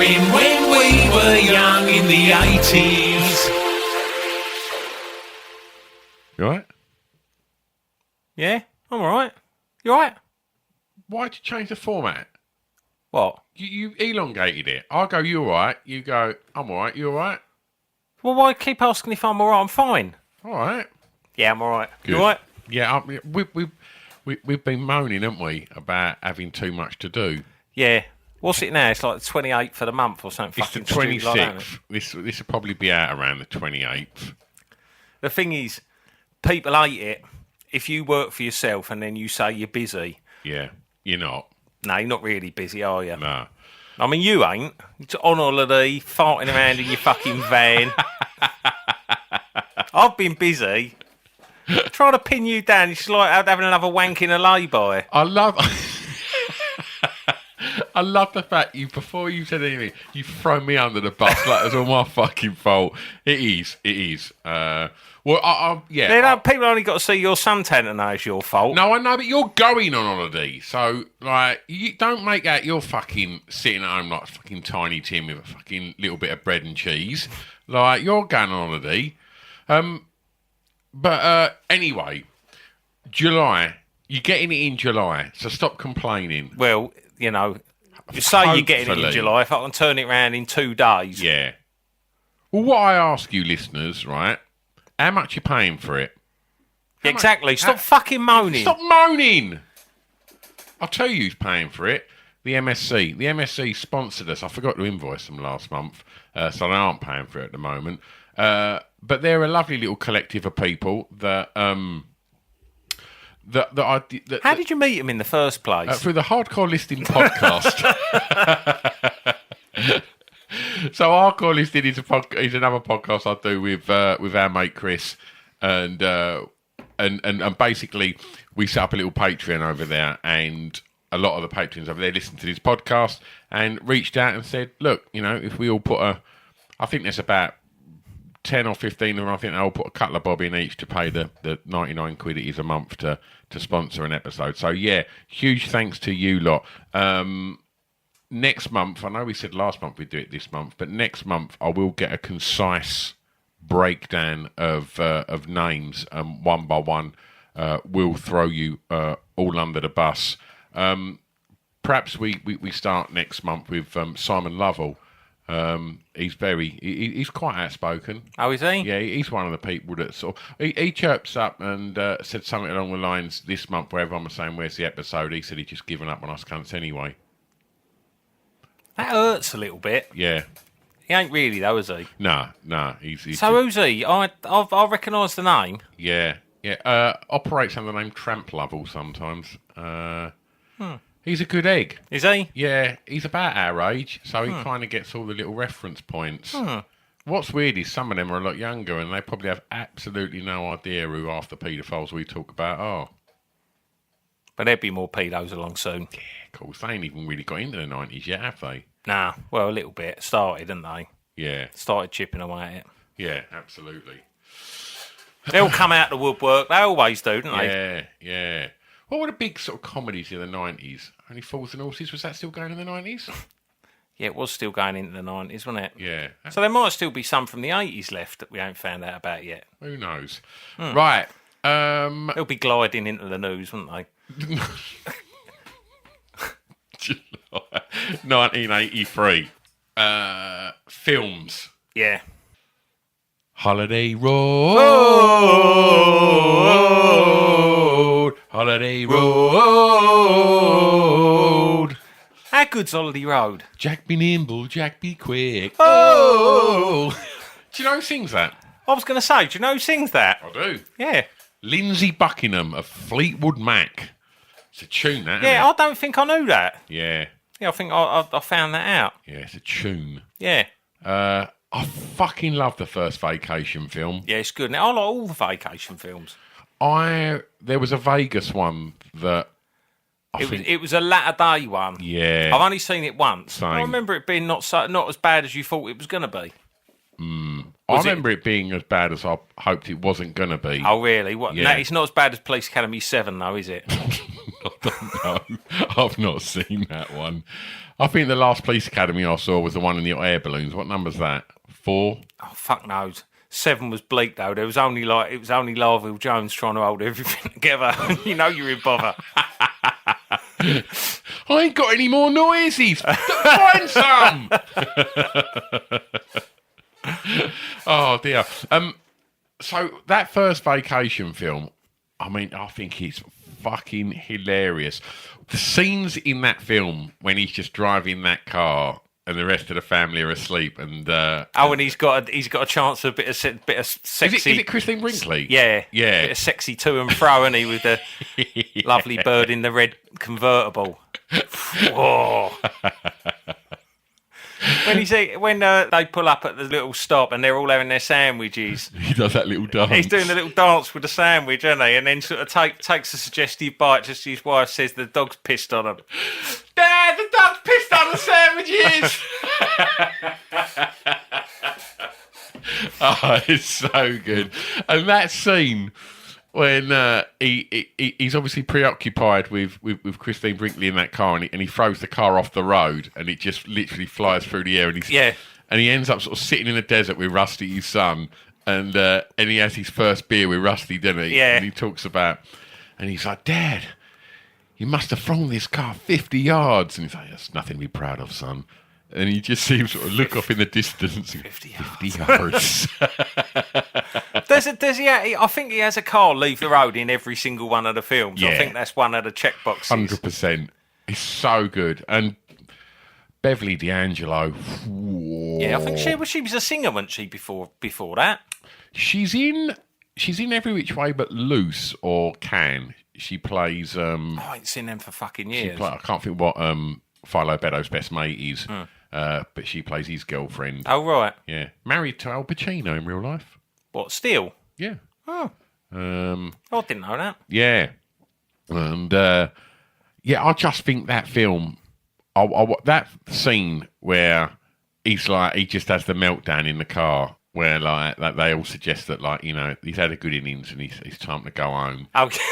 Recasting when we were young in the 80s. You alright? Yeah, I'm alright. You alright? Why'd you change the format? What? You elongated it. I go, you alright? You go, I'm alright. You alright? Well, why keep asking if I'm alright? I'm fine. Alright. Yeah, I'm alright. Good. You alright? Yeah, we've been moaning, haven't we, about having too much to do. Yeah. What's it now? It's like the 28th for the month or something. It's the fucking stupid like that, 26th. This will probably be out around the 28th. The thing is, people hate it if you work for yourself and then you say you're busy. Yeah, you're not. No, you're not really busy, are you? No. I mean, you ain't. You're on holiday, farting around in your fucking van. I've been busy. Trying to pin you down. It's like having another wank in a lay-by. I love the fact before you said anything, you throw me under the bus like it's all my fucking fault. It is. People only got to see your suntan and know it's your fault. No, I know, but you're going on holiday, so like you don't make out you're fucking sitting at home like fucking Tiny Tim with a fucking little bit of bread and cheese. Like you're going on holiday. But anyway, July. You're getting it in July, so stop complaining. Well, you know, you say you're getting it in Hopefully. July. If I can turn it around in 2 days. Yeah. Well, what I ask you, listeners, right? How much you paying for it? Exactly. Stop fucking moaning. Stop moaning! I'll tell you who's paying for it. The MSC. The MSC sponsored us. I forgot to invoice them last month, so they aren't paying for it at the moment. But they're a lovely little collective of people that... How did you meet him in the first place? Through the Hardcore Listing podcast. So Hardcore Listing is another podcast I do with our mate Chris, and basically we set up a little Patreon over there, and a lot of the patrons over there listened to this podcast and reached out and said, look, you know, if we all put I think there's about 10 or 15 of them, I think they'll put a couple of bob in each to pay the 99 quid it is a month to sponsor an episode. So yeah, huge thanks to you lot. Next month, I know we said last month we'd do it this month, but next month I will get a concise breakdown of names, one by one. We'll throw you all under the bus. Perhaps we start next month with Simon Lovell. He's quite outspoken. Oh, is he? Yeah, he's one of the people that he chirps up and said something along the lines this month where everyone was saying, where's the episode? He said he'd just given up on us cunts anyway. That hurts a little bit. Yeah. He ain't really, though, is he? No, he's So who's he? I recognise the name. Yeah. Operates under the name Tramp Lovell sometimes. He's a good egg. Is he? Yeah, he's about our age, so he kind of gets all the little reference points. What's weird is some of them are a lot younger, and they probably have absolutely no idea who half the paedophiles we talk about are. But there'd be more pedos along soon. Yeah, of course. They ain't even really got into the 90s yet, have they? Nah, well, a little bit. Started, didn't they? Yeah. Started chipping away at it. Yeah, absolutely. They'll come out the woodwork. They always do, don't they? Yeah. What were the big sort of comedies in the 90s? Only Fools and Horses, was that still going in the 90s? Yeah, it was still going into the 90s, wasn't it? Yeah. So there might still be some from the 80s left that we haven't found out about yet. Who knows? Right. They'll be gliding into the news, wouldn't they? 1983. Films. Yeah. Holiday Road. Holiday Road. How good's Holiday Road? Jack be nimble, Jack be quick. Oh. Do you know who sings that? I was going to say, do you know who sings that? I do. Yeah. Lindsay Buckingham of Fleetwood Mac. It's a tune, that, isn't Yeah, it? I don't think I knew that. Yeah. Yeah, I think I found that out. Yeah, it's a tune. Yeah. I fucking love the first Vacation film. Yeah, it's good. Now, I like all the vacation films. There was a Vegas one that It was a latter day one. Yeah. I've only seen it once. Same. I remember it being not as bad as you thought it was going to be. I remember it being as bad as I hoped it wasn't going to be. Oh, really? What? Yeah. No, it's not as bad as Police Academy 7, though, is it? I don't know. I've not seen that one. I think the last Police Academy I saw was the one in the air balloons. What number's that? 4? Oh, fuck knows. 7 was bleak though. It was only Larville Jones trying to hold everything together. You know you're in bother. I ain't got any more noises. Find some. Oh dear. So that first vacation film, I mean, I think it's fucking hilarious. The scenes in that film when he's just driving that car and the rest of the family are asleep, and and he's got a chance of a bit of sexy. Is it Christine Brinkley? Yeah, yeah. Bit of sexy to and fro, and he with the lovely bird in the red convertible. Oh. When they pull up at the little stop and they're all having their sandwiches, he does that little dance. He's doing the little dance with the sandwich, isn't he? And then sort of takes a suggestive bite. Just his wife says the dog's pissed on him. Dad, the dog's pissed on the sandwiches. Oh, it's so good. And that scene when he's obviously preoccupied with Christine Brinkley in that car, and he throws the car off the road, and it just literally flies through the air, and he ends up sort of sitting in the desert with Rusty, his son, and he has his first beer with Rusty, doesn't he? Yeah. And he talks about, and he's like, Dad, you must have thrown this car 50 yards. And he's like, that's nothing to be proud of, son. And you just see him sort of look off in the distance. 50 yards. I think he has a car leave the road in every single one of the films. Yeah. I think that's one of the checkboxes. 100%. It's so good. And Beverly D'Angelo. Whoa. Yeah, I think she was a singer, wasn't she, before that? She's in Every Which Way But Loose, or Can. She plays... I ain't seen them for fucking years. I can't think what Philo Beddoes' best mate is. But she plays his girlfriend. Oh, right. Yeah. Married to Al Pacino in real life. What, still? Yeah. Oh. I didn't know that. Yeah. And, I just think that film, that scene where he's like, he just has the meltdown in the car, where like they all suggest that, like, you know, he's had a good innings and it's time to go home. Okay.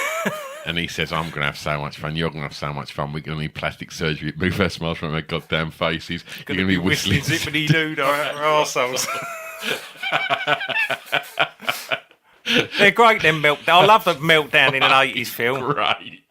And he says, I'm going to have so much fun. You're going to have so much fun. We're going to need plastic surgery. Move our smiles from our goddamn faces. You're going to be whistling. Zippity doo, our arseholes. They're great, them meltdown. I love the meltdown in an 80s film. Right.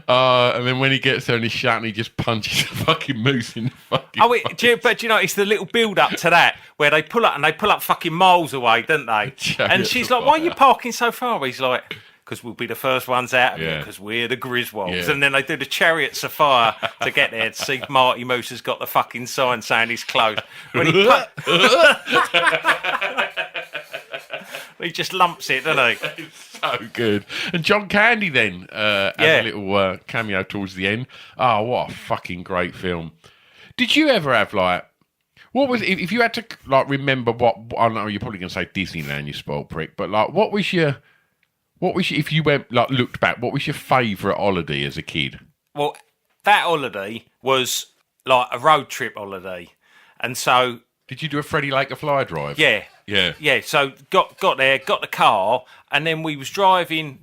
And then when he gets there and he's shouting, he just punches a fucking moose in the fucking but you know, it's the little build-up to that, where they pull up fucking miles away, don't they? And she's like, why are you parking so far? He's like... because we'll be the first ones out of it, because we're the Griswolds. Yeah. And then they do the Chariots of Fire to get there to see Marty Moose has got the fucking sign saying he's close. When he just lumps it, doesn't he? It's so good. And John Candy then has a little cameo towards the end. Oh, what a fucking great film. Did you ever have, like, what was, if you had to, like, remember what, I know you're probably going to say Disneyland, you spoiled prick, but, like, what was your, if you went, like, looked back, what was your favourite holiday as a kid? Well, that holiday was like a road trip holiday. And so... Did you do a Freddie Lake a fly drive? Yeah. Yeah. Yeah, so got there, got the car, and then we was driving...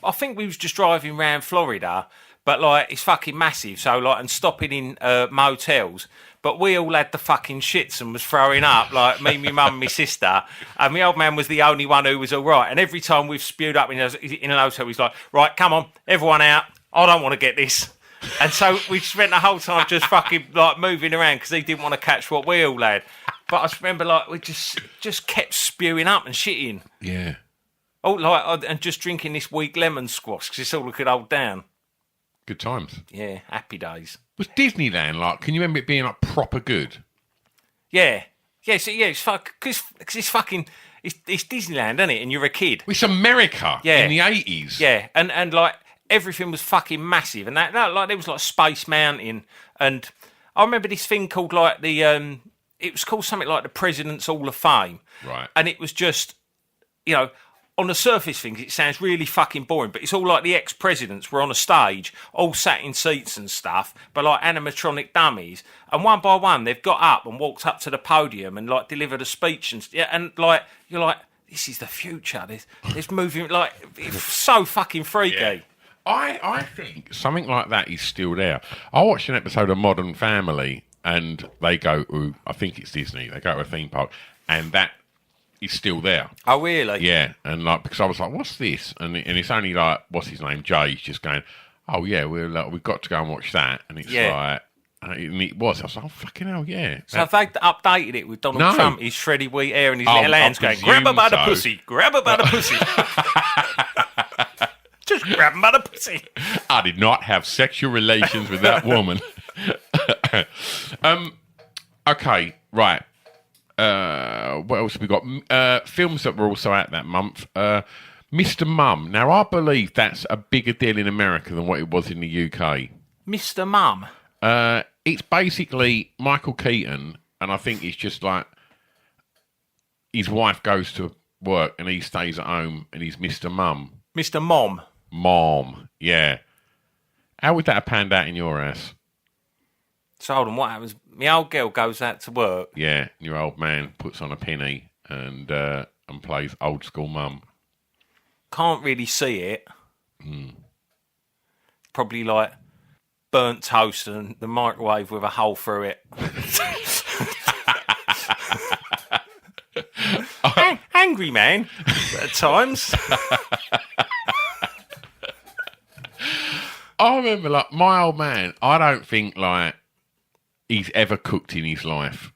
I think we was just driving around Florida, but, like, it's fucking massive, so, like, and stopping in motels... But we all had the fucking shits and was throwing up, like me, my mum, my sister. And my old man was the only one who was all right. And every time we've spewed up in an hotel, he's like, right, come on, everyone out. I don't want to get this. And so we spent the whole time just fucking like moving around because he didn't want to catch what we all had. But I just remember like we just kept spewing up and shitting. Yeah. Oh, like and just drinking this weak lemon squash because it's all we could hold down. Good times. Yeah, happy days. Was Disneyland like? Can you remember it being like proper good? Yeah, yeah. So yeah, it's because it's fucking it's Disneyland, isn't it? And you're a kid. It's America. Yeah. In the 80s. Yeah, and like everything was fucking massive, and that like there was like Space Mountain, and I remember this thing called like the it was called something like the President's Hall of Fame, right? And it was just, you know. On the surface things, it sounds really fucking boring, but it's all like the ex-presidents were on a stage, all sat in seats and stuff, but like animatronic dummies. And one by one, they've got up and walked up to the podium and like delivered a speech and like you're like, this is the future. There's moving like it's so fucking freaky. Yeah. I think something like that is still there. I watched an episode of Modern Family, and they go to, I think it's Disney, they go to a theme park, and that is still there. Oh, really? Yeah, and like, because I was like, what's this? And it's only like, what's his name? Jay's just going, oh yeah, we've got to go and watch that. And it's like, and it was. I was like, oh, fucking hell, yeah. So have they updated it with Donald Trump, his shreddy wheat hair and his little hands going, grab her by the pussy, grab her by the pussy. Just grab him by the pussy. I did not have sexual relations with that woman. Okay, right. What else have we got? Films that were also out that month. Mr. Mum. Now, I believe that's a bigger deal in America than what it was in the UK. Mr. Mum? It's basically Michael Keaton, and I think it's just like his wife goes to work and he stays at home and he's Mr. Mum. Mr. Mom? Mom, yeah. How would that have panned out in your ass? So hold on, what happens? My old girl goes out to work. Yeah, and your old man puts on a penny and plays old school mum. Can't really see it. Probably like burnt toast and the microwave with a hole through it. Angry man at times. I remember, like, my old man, I don't think, like, he's ever cooked in his life.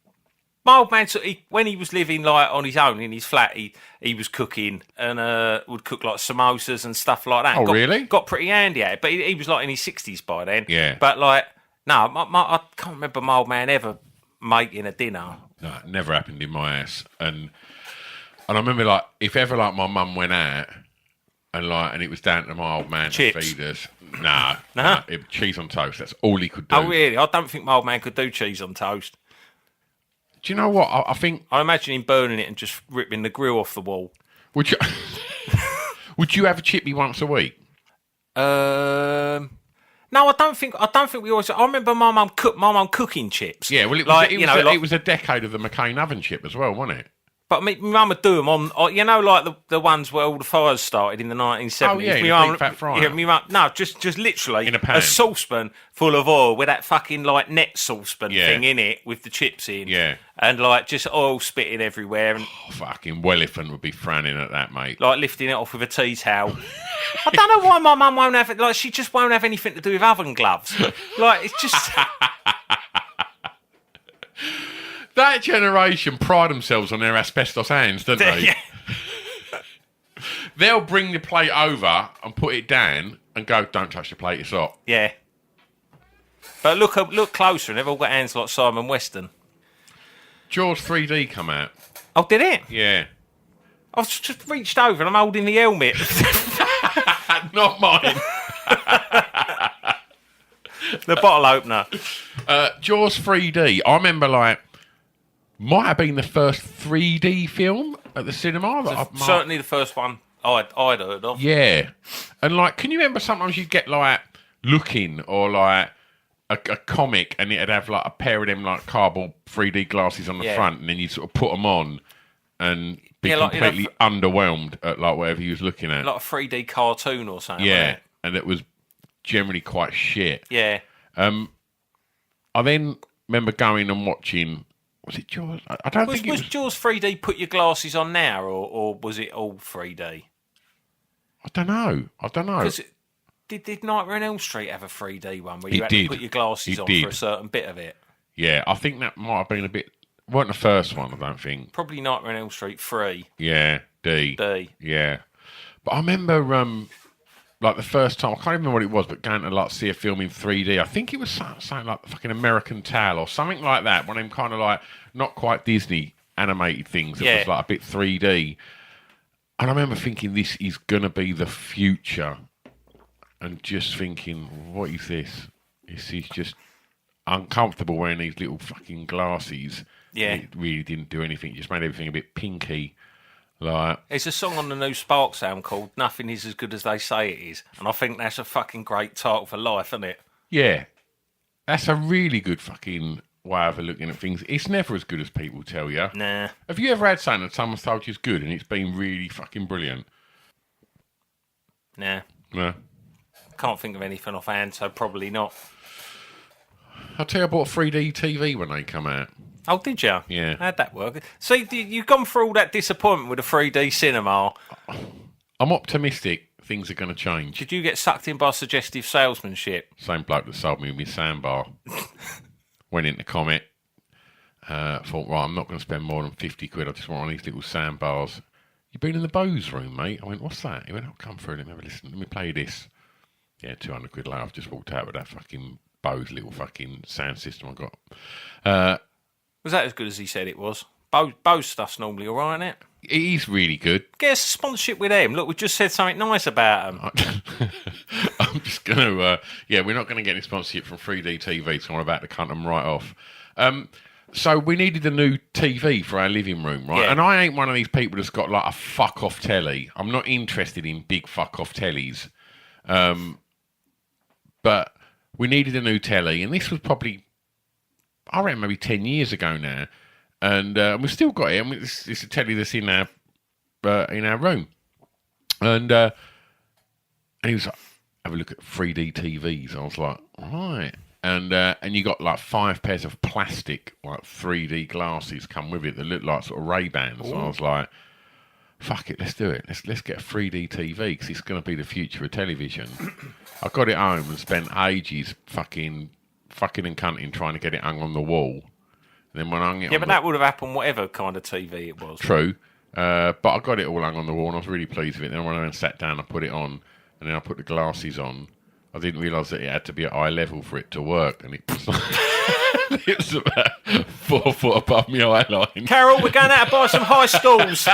My old man, when he was living like on his own in his flat, he was cooking and would cook like samosas and stuff like that. Oh, really? Got pretty handy at it, but he was like in his 60s by then. Yeah. But like, no, I can't remember my old man ever making a dinner. No, it never happened in my ass. And I remember, like, if ever, like, my mum went out and it was down to my old man Chips. to feed us. Nah. Cheese on toast. That's all he could do. Oh, really? I don't think my old man could do cheese on toast. Do you know what? I think... I imagine him burning it and just ripping the grill off the wall. Would you... Would you have a chippy once a week? No, I don't think we always... I remember my mum cooking chips. Yeah, well, it was a decade of the McCain oven chip as well, wasn't it? But my mum would do them on, you know, like the ones where all the fires started in the 1970s. Oh, yeah, in a big fat fryer. Yeah, my mum, no, just literally in a pan. A saucepan full of oil with that fucking, like, net saucepan thing in it with the chips in. Yeah. And, like, just oil spitting everywhere. And fucking Wellington would be frowning at that, mate. Like, lifting it off with a tea towel. I don't know why my mum won't have it. Like, she just won't have anything to do with oven gloves. Like, it's just... That generation pride themselves on their asbestos hands, don't they? Yeah. They'll bring the plate over and put it down and go, don't touch the plate, it's hot. Yeah. But look closer and they've all got hands like Simon Weston. Jaws 3D come out. Oh, did it? Yeah. I've just reached over and I'm holding the helmet. Not mine. The bottle opener. Jaws 3D. I remember, like, might have been the first 3D film at the cinema. Certainly the first one I'd heard of. Yeah. And, like, can you remember sometimes you'd get, like, Looking or, like, a comic and it'd have, like, a pair of them, like, cardboard 3D glasses on the front and then you'd sort of put them on and be completely underwhelmed at, like, whatever you was looking at. Like a 3D cartoon or something. Yeah. And it was generally quite shit. Yeah. I then remember going and watching... Was it Jaws? I don't think it was... Was Jaws 3D put your glasses on now, or was it all 3D? I don't know. Because did Nightmare on Elm Street have a 3D one where you had to put your glasses on for a certain bit of it? Yeah, I think that might have been a bit... It wasn't the first one, I don't think. Probably Nightmare on Elm Street 3. Yeah, D. Yeah. But I remember... like the first time, I can't remember what it was, but going to like see a film in 3D. I think it was something like fucking American Tale or something like that. One of them kind of like not quite Disney animated things that was like a bit 3D. And I remember thinking, this is gonna be the future, and just thinking, what is this? This is just uncomfortable wearing these little fucking glasses. Yeah, it really didn't do anything. It just made everything a bit pinky. Like, there's a song on the new Spark sound called "Nothing Is As Good As They Say It Is," and I think that's a fucking great title for life, isn't it? Yeah, that's a really good fucking way of looking at things. It's never as good as people tell you. Nah. Have you ever had something that someone's told you is good and it's been really fucking brilliant? Nah. No. can't think of anything offhand, so probably not. I'll tell you, I bought a 3D TV when they come out. Oh, did you? Yeah. How'd that work? See, you've gone through all that disappointment with a 3D cinema. I'm optimistic things are going to change. Did you get sucked in by suggestive salesmanship? Same bloke that sold me my sandbar. Went into Comet. Thought, right, I'm not going to spend more than 50 quid. I just want one of these little sandbars. You been in the Bose room, mate? I went, what's that? He went, oh, come through, let me have a listen. Let me play you this. Yeah, 200 quid later. I've just walked out with that fucking Bose little fucking sound system I got. Was that as good as he said it was? Bose stuff's normally all right, isn't it? It is really good. Get us a sponsorship with them. Look, we just said something nice about them. I'm just going to... we're not going to get any sponsorship from 3D TV, so I'm about to cut them right off. So we needed a new TV for our living room, right? Yeah. And I ain't one of these people that's got like a fuck-off telly. I'm not interested in big fuck-off tellies. But we needed a new telly, and this was probably, I reckon, maybe 10 years ago now. And we've still got it. I mean, it's a telly that's in our room. And he was like, have a look at 3D TVs. I was like, right. And you got like 5 pairs of plastic, like 3D glasses come with it that look like sort of Ray-Bans. So I was like, fuck it, let's do it. Let's get a 3D TV because it's going to be the future of television. I got it home and spent ages fucking and cunting trying to get it hung on the wall. And then when I hung it but that would have happened whatever kind of TV it was. True. But I got it all hung on the wall and I was really pleased with it. Then when I went and sat down, I put it on and then I put the glasses on. I didn't realise that it had to be at eye level for it to work, and it was it was about 4 foot above my eye line. Carol, we're going out to buy some high schools.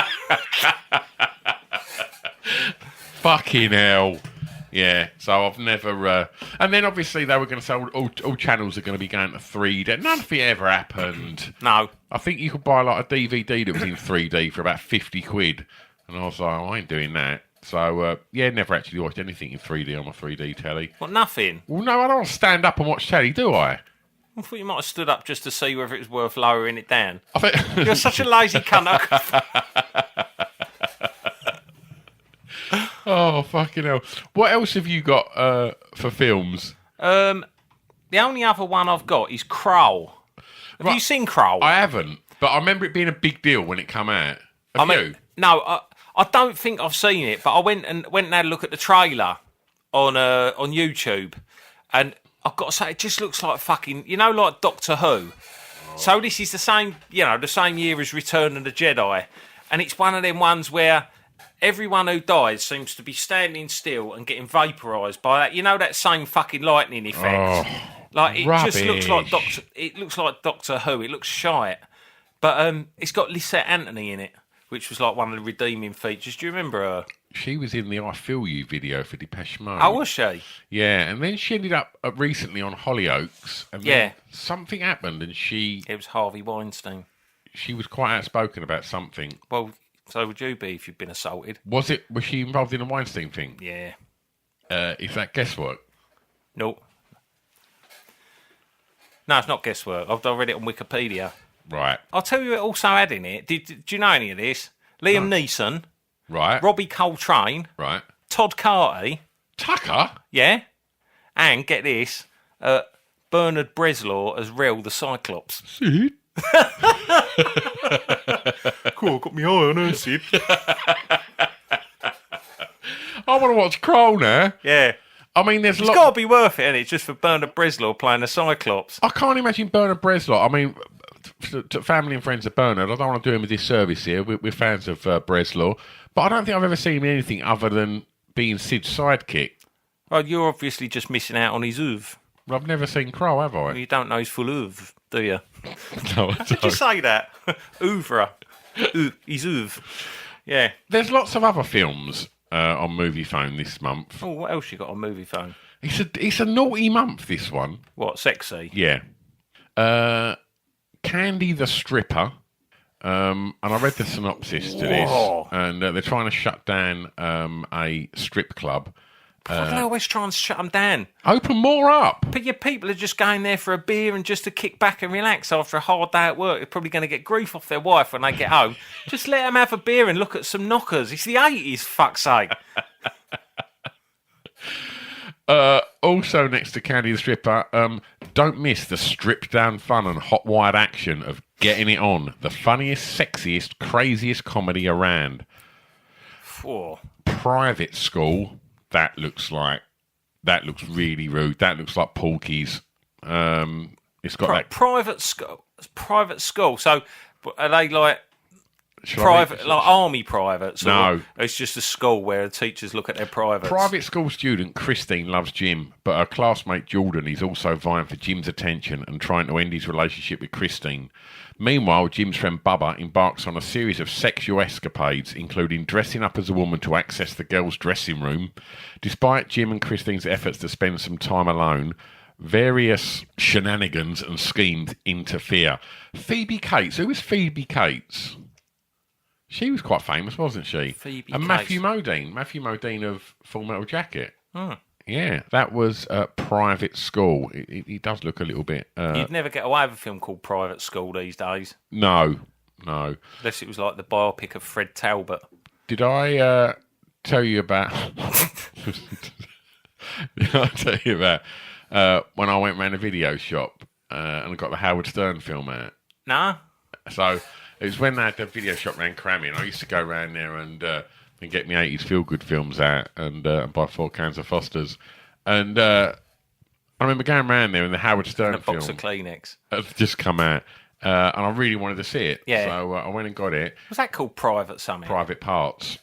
Fucking hell. Yeah, so I've never... and then obviously they were going to say all channels are going to be going to 3D. None of it ever happened. No. I think you could buy like a DVD that was in 3D for about 50 quid. And I was like, I ain't doing that. So, never actually watched anything in 3D on my 3D telly. What, nothing? Well, no, I don't want to stand up and watch telly, do I? I thought you might have stood up just to see whether it was worth lowering it down. I think... You're such a lazy cunt. Oh, fucking hell. What else have you got for films? The only other one I've got is Crow. Have you seen Crow? I haven't, but I remember it being a big deal when it came out. Have you? No, I don't think I've seen it, but I went and had a look at the trailer on YouTube, and I've got to say, it just looks like fucking, like Doctor Who. Oh. So this is the same year as Return of the Jedi, and it's one of them ones where everyone who dies seems to be standing still and getting vaporised by that. That same fucking lightning effect. Oh, like it rubbish. just looks like Doctor. It looks like Doctor Who. It looks shite, but it's got Lysette Anthony in it, which was like one of the redeeming features. Do you remember her? She was in the I Feel You video for Depeche Mode. Oh, was she? Yeah, and then she ended up recently on Hollyoaks. And then something happened and It was Harvey Weinstein. She was quite outspoken about something. Well, so would you be if you'd been assaulted. Was she involved in a Weinstein thing? Yeah. Is that guesswork? No. No, it's not guesswork. I've read it on Wikipedia. Right. I'll tell you, it also had in it. Do you know any of this? Liam Neeson. Right. Robbie Coltrane. Right. Todd Carty. Tucker? Yeah. And, get this, Bernard Bresslaw as Rel the Cyclops. Sid? Cool, got me eye on her, Sid. I want to watch Kroll now. Yeah. I mean, It's got to be worth it, isn't it? Just for Bernard Bresslaw playing the Cyclops. I can't imagine Bernard Bresslaw. I mean, to family and friends of Bernard, I don't want to do him a disservice here. We're fans of Bresslaw. But I don't think I've ever seen him in anything other than being Sid's sidekick. Well, you're obviously just missing out on his oeuvre. I've never seen Kroll, have I? Well, you don't know he's full oeuvre, do you? No, I How did you don't. say that? Oeuvre. His oeuvre. Yeah. There's lots of other films on Movie Phone this month. Oh, what else you got on Movie Phone? It's a naughty month, this one. What, sexy? Yeah. Candy the Stripper. And I read the synopsis to this. Whoa. And they're trying to shut down a strip club. They always try and shut them down. Open more up. But your people are just going there for a beer and just to kick back and relax after a hard day at work. They're probably going to get grief off their wife when they get home. Just let them have a beer and look at some knockers. It's the 80s, fuck's sake. Also next to Candy the Stripper, don't miss the stripped down fun and hot wired action of Getting It On, the funniest, sexiest, craziest comedy around. Whoa. Private School, that looks really rude. That looks like Porky's. It's got that private school. Private school. So are they like Shall private, like army privates? No. Or it's just a school where the teachers look at their privates. Private school student Christine loves Jim, but her classmate Jordan is also vying for Jim's attention and trying to end his relationship with Christine. Meanwhile, Jim's friend Bubba embarks on a series of sexual escapades, including dressing up as a woman to access the girls' dressing room. Despite Jim and Christine's efforts to spend some time alone, various shenanigans and schemes interfere. Phoebe Cates. Who was Phoebe Cates? She was quite famous, wasn't she? Phoebe and Cates. Matthew Modine of Full Metal Jacket. Hmm. Yeah, that was Private School. It does look a little bit... You'd never get away with a film called Private School these days. No. Unless it was like the biopic of Fred Talbot. Did I tell you about... Did I tell you about when I went round a video shop and I got the Howard Stern film out? Nah. So it was when they had the video shop round Cramming. I used to go round there and get me 80s feel-good films out and buy 4 cans of Foster's. And I remember going round there and the Howard Stern And a box film of Kleenex. had just come out. And I really wanted to see it. Yeah. So I went and got it. Was that called Private something? Private Parts.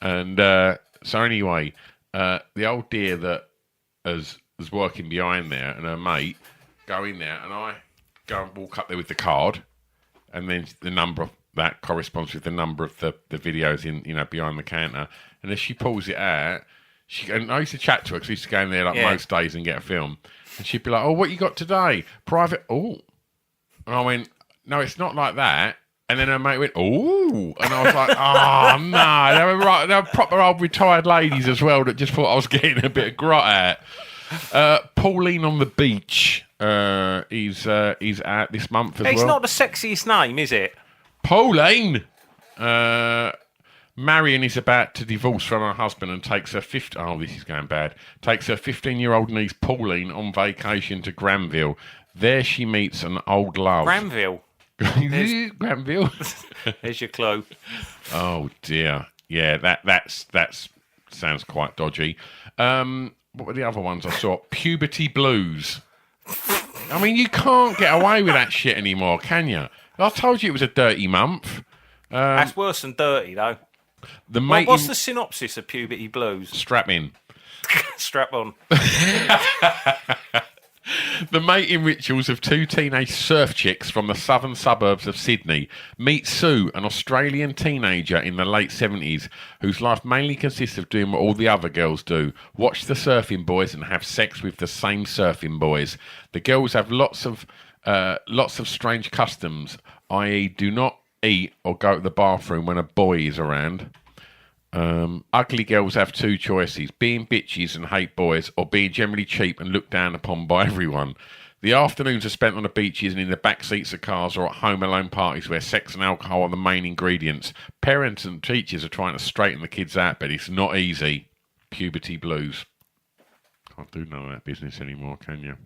And so anyway, the old dear that was working behind there and her mate go in there and I go and walk up there with the card and then the number of that corresponds with the number of the videos in behind the counter, and as she pulls it out, and I used to chat to her because I used to go in there most days and get a film, and she'd be like, "Oh, what you got today? Private?" Oh, and I went, "No, it's not like that." And then her mate went, "Oh," and I was like, "Oh no, they were proper old retired ladies as well that just thought I was getting a bit of grot at." Pauline on the Beach is out this month as well. It's not the sexiest name, is it? Pauline! Marion is about to divorce from her husband and takes her this is going bad. Takes her 15-year-old niece Pauline on vacation to Granville. There she meets an old love. Granville. Granville. There's your clue. Oh dear. Yeah, that sounds quite dodgy. What were the other ones I saw? Puberty Blues. I mean, you can't get away with that shit anymore, can you? I told you it was a dirty month. That's worse than dirty, though. What's the synopsis of Puberty Blues? Strap in. Strap on. The mating rituals of 2 teenage surf chicks from the southern suburbs of Sydney. Meet Sue, an Australian teenager in the late 70s, whose life mainly consists of doing what all the other girls do. Watch the surfing boys and have sex with the same surfing boys. The girls have lots of strange customs, i.e. do not eat or go to the bathroom when a boy is around. Ugly girls have 2 choices: being bitches and hate boys, or being generally cheap and looked down upon by everyone. The afternoons are spent on the beaches and in the back seats of cars or at home alone parties where sex and alcohol are the main ingredients. Parents and teachers are trying to straighten the kids out, but it's not easy. Puberty Blues. Can't do none of that business anymore, can you?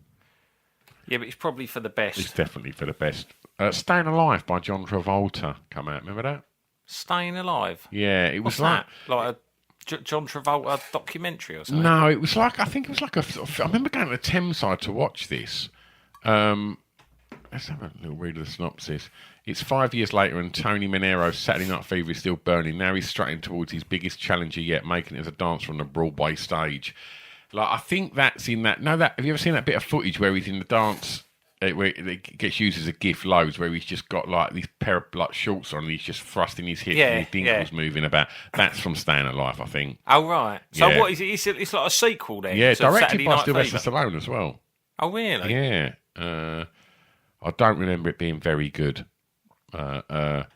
Yeah, but it's probably for the best. It's definitely for the best. Staying Alive by John Travolta come out. Remember that? Staying Alive? Yeah, it was What's that? Like a John Travolta documentary or something? No, it was like, I think it was like I remember going to the Thames side to watch this. Let's have a little read of the synopsis. It's 5 years later and Tony Manero's Saturday Night Fever is still burning. Now he's strutting towards his biggest challenger yet, making it as a dancer on the Broadway stage. Like, I think that's in that... No, have you ever seen that bit of footage where he's in the dance... where it gets used as a gif loads, where he's just got like these pair of like shorts on and he's just thrusting his hips and his dinkles moving about. That's from Staying Alive, I think. Oh, right. So what is it? It's like a sequel then? Yeah, to directed Saturday by Night Sylvester Fever? Stallone as well. Oh, really? Yeah. I don't remember it being very good. But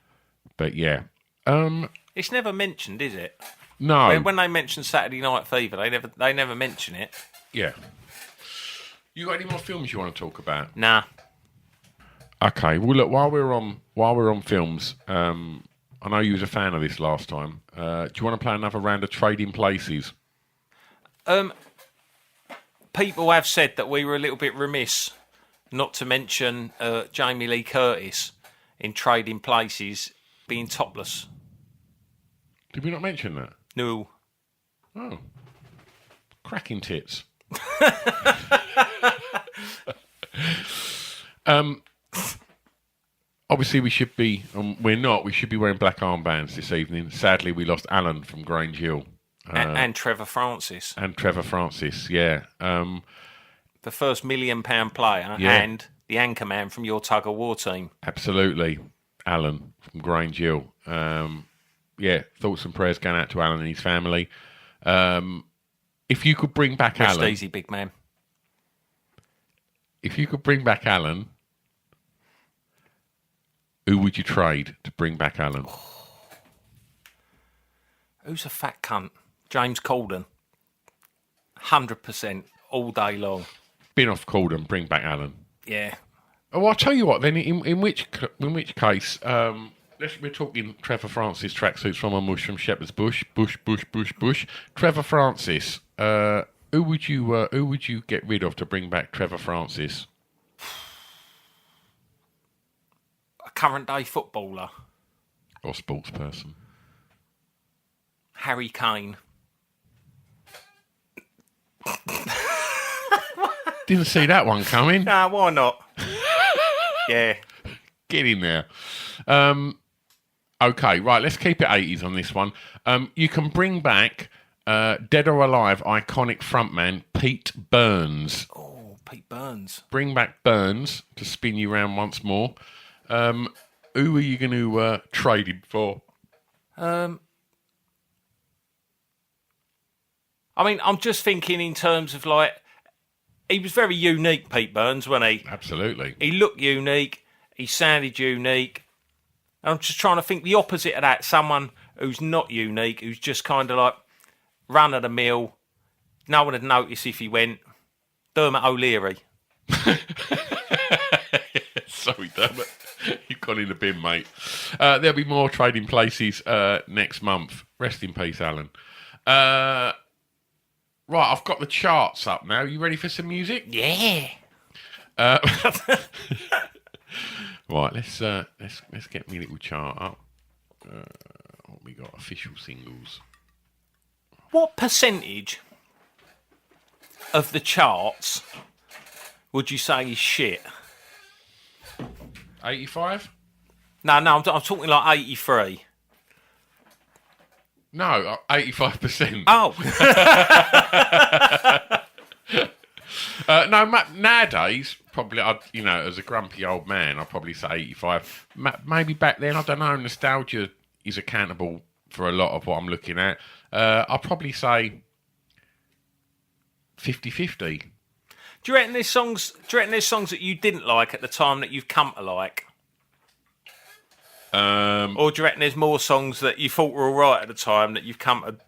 yeah. It's never mentioned, is it? No. When they mention Saturday Night Fever, they never mention it. Yeah. You got any more films you want to talk about? Nah. Okay. Well, look, while we're on films, I know you was a fan of this last time. Do you want to play another round of Trading Places? people have said that we were a little bit remiss not to mention Jamie Lee Curtis in Trading Places being topless. Did we not mention that? No. Oh. Cracking tits. Obviously, we should be. We're not. We should be wearing black armbands this evening. Sadly, we lost Alan from Grange Hill. And Trevor Francis. And Trevor Francis, yeah. The first £1 million player and the anchorman from your tug of war team. Absolutely. Alan from Grange Hill. Thoughts and prayers going out to Alan and his family. If you could bring back Rest Alan. easy, big man. If you could bring back Alan, who would you trade to bring back Alan? Who's a fat cunt? James Corden. 100% all day long. Bin off Corden, bring back Alan. Yeah. Oh, I'll tell you what. Then, in which case, we're talking Trevor Francis tracksuits from a mush from Shepherd's Bush. Trevor Francis. Who would you get rid of to bring back Trevor Francis? A current day footballer. Or sports person. Harry Kane. Didn't see that one coming. Nah, why not? Yeah. Get in there. Okay, right, let's keep it 80s on this one. You can bring back dead or alive iconic frontman Pete Burns. Oh, Pete Burns. Bring back Burns to spin you round once more. Who are you going to trade him for? I mean, I'm just thinking in terms of like, he was very unique, Pete Burns, wasn't he? Absolutely. He looked unique. He sounded unique. I'm just trying to think the opposite of that. Someone who's not unique, who's just kind of like run of the mill. No one would notice if he went. Dermot O'Leary. Sorry, Dermot. You've gone in the bin, mate. There'll be more Trading Places next month. Rest in peace, Alan. Right, I've got the charts up now. You ready for some music? Yeah. Right, let's get me little chart up. What we got? Official singles. What percentage of the charts would you say is shit? 85? No, I'm talking like 83. No, 85%. Oh. No, nowadays, probably, as a grumpy old man, I'd probably say 85. Maybe back then, I don't know, nostalgia is accountable for a lot of what I'm looking at. I'd probably say 50-50. Do you reckon there's songs that you didn't like at the time that you've come to like? Or do you reckon there's more songs that you thought were all right at the time that you've come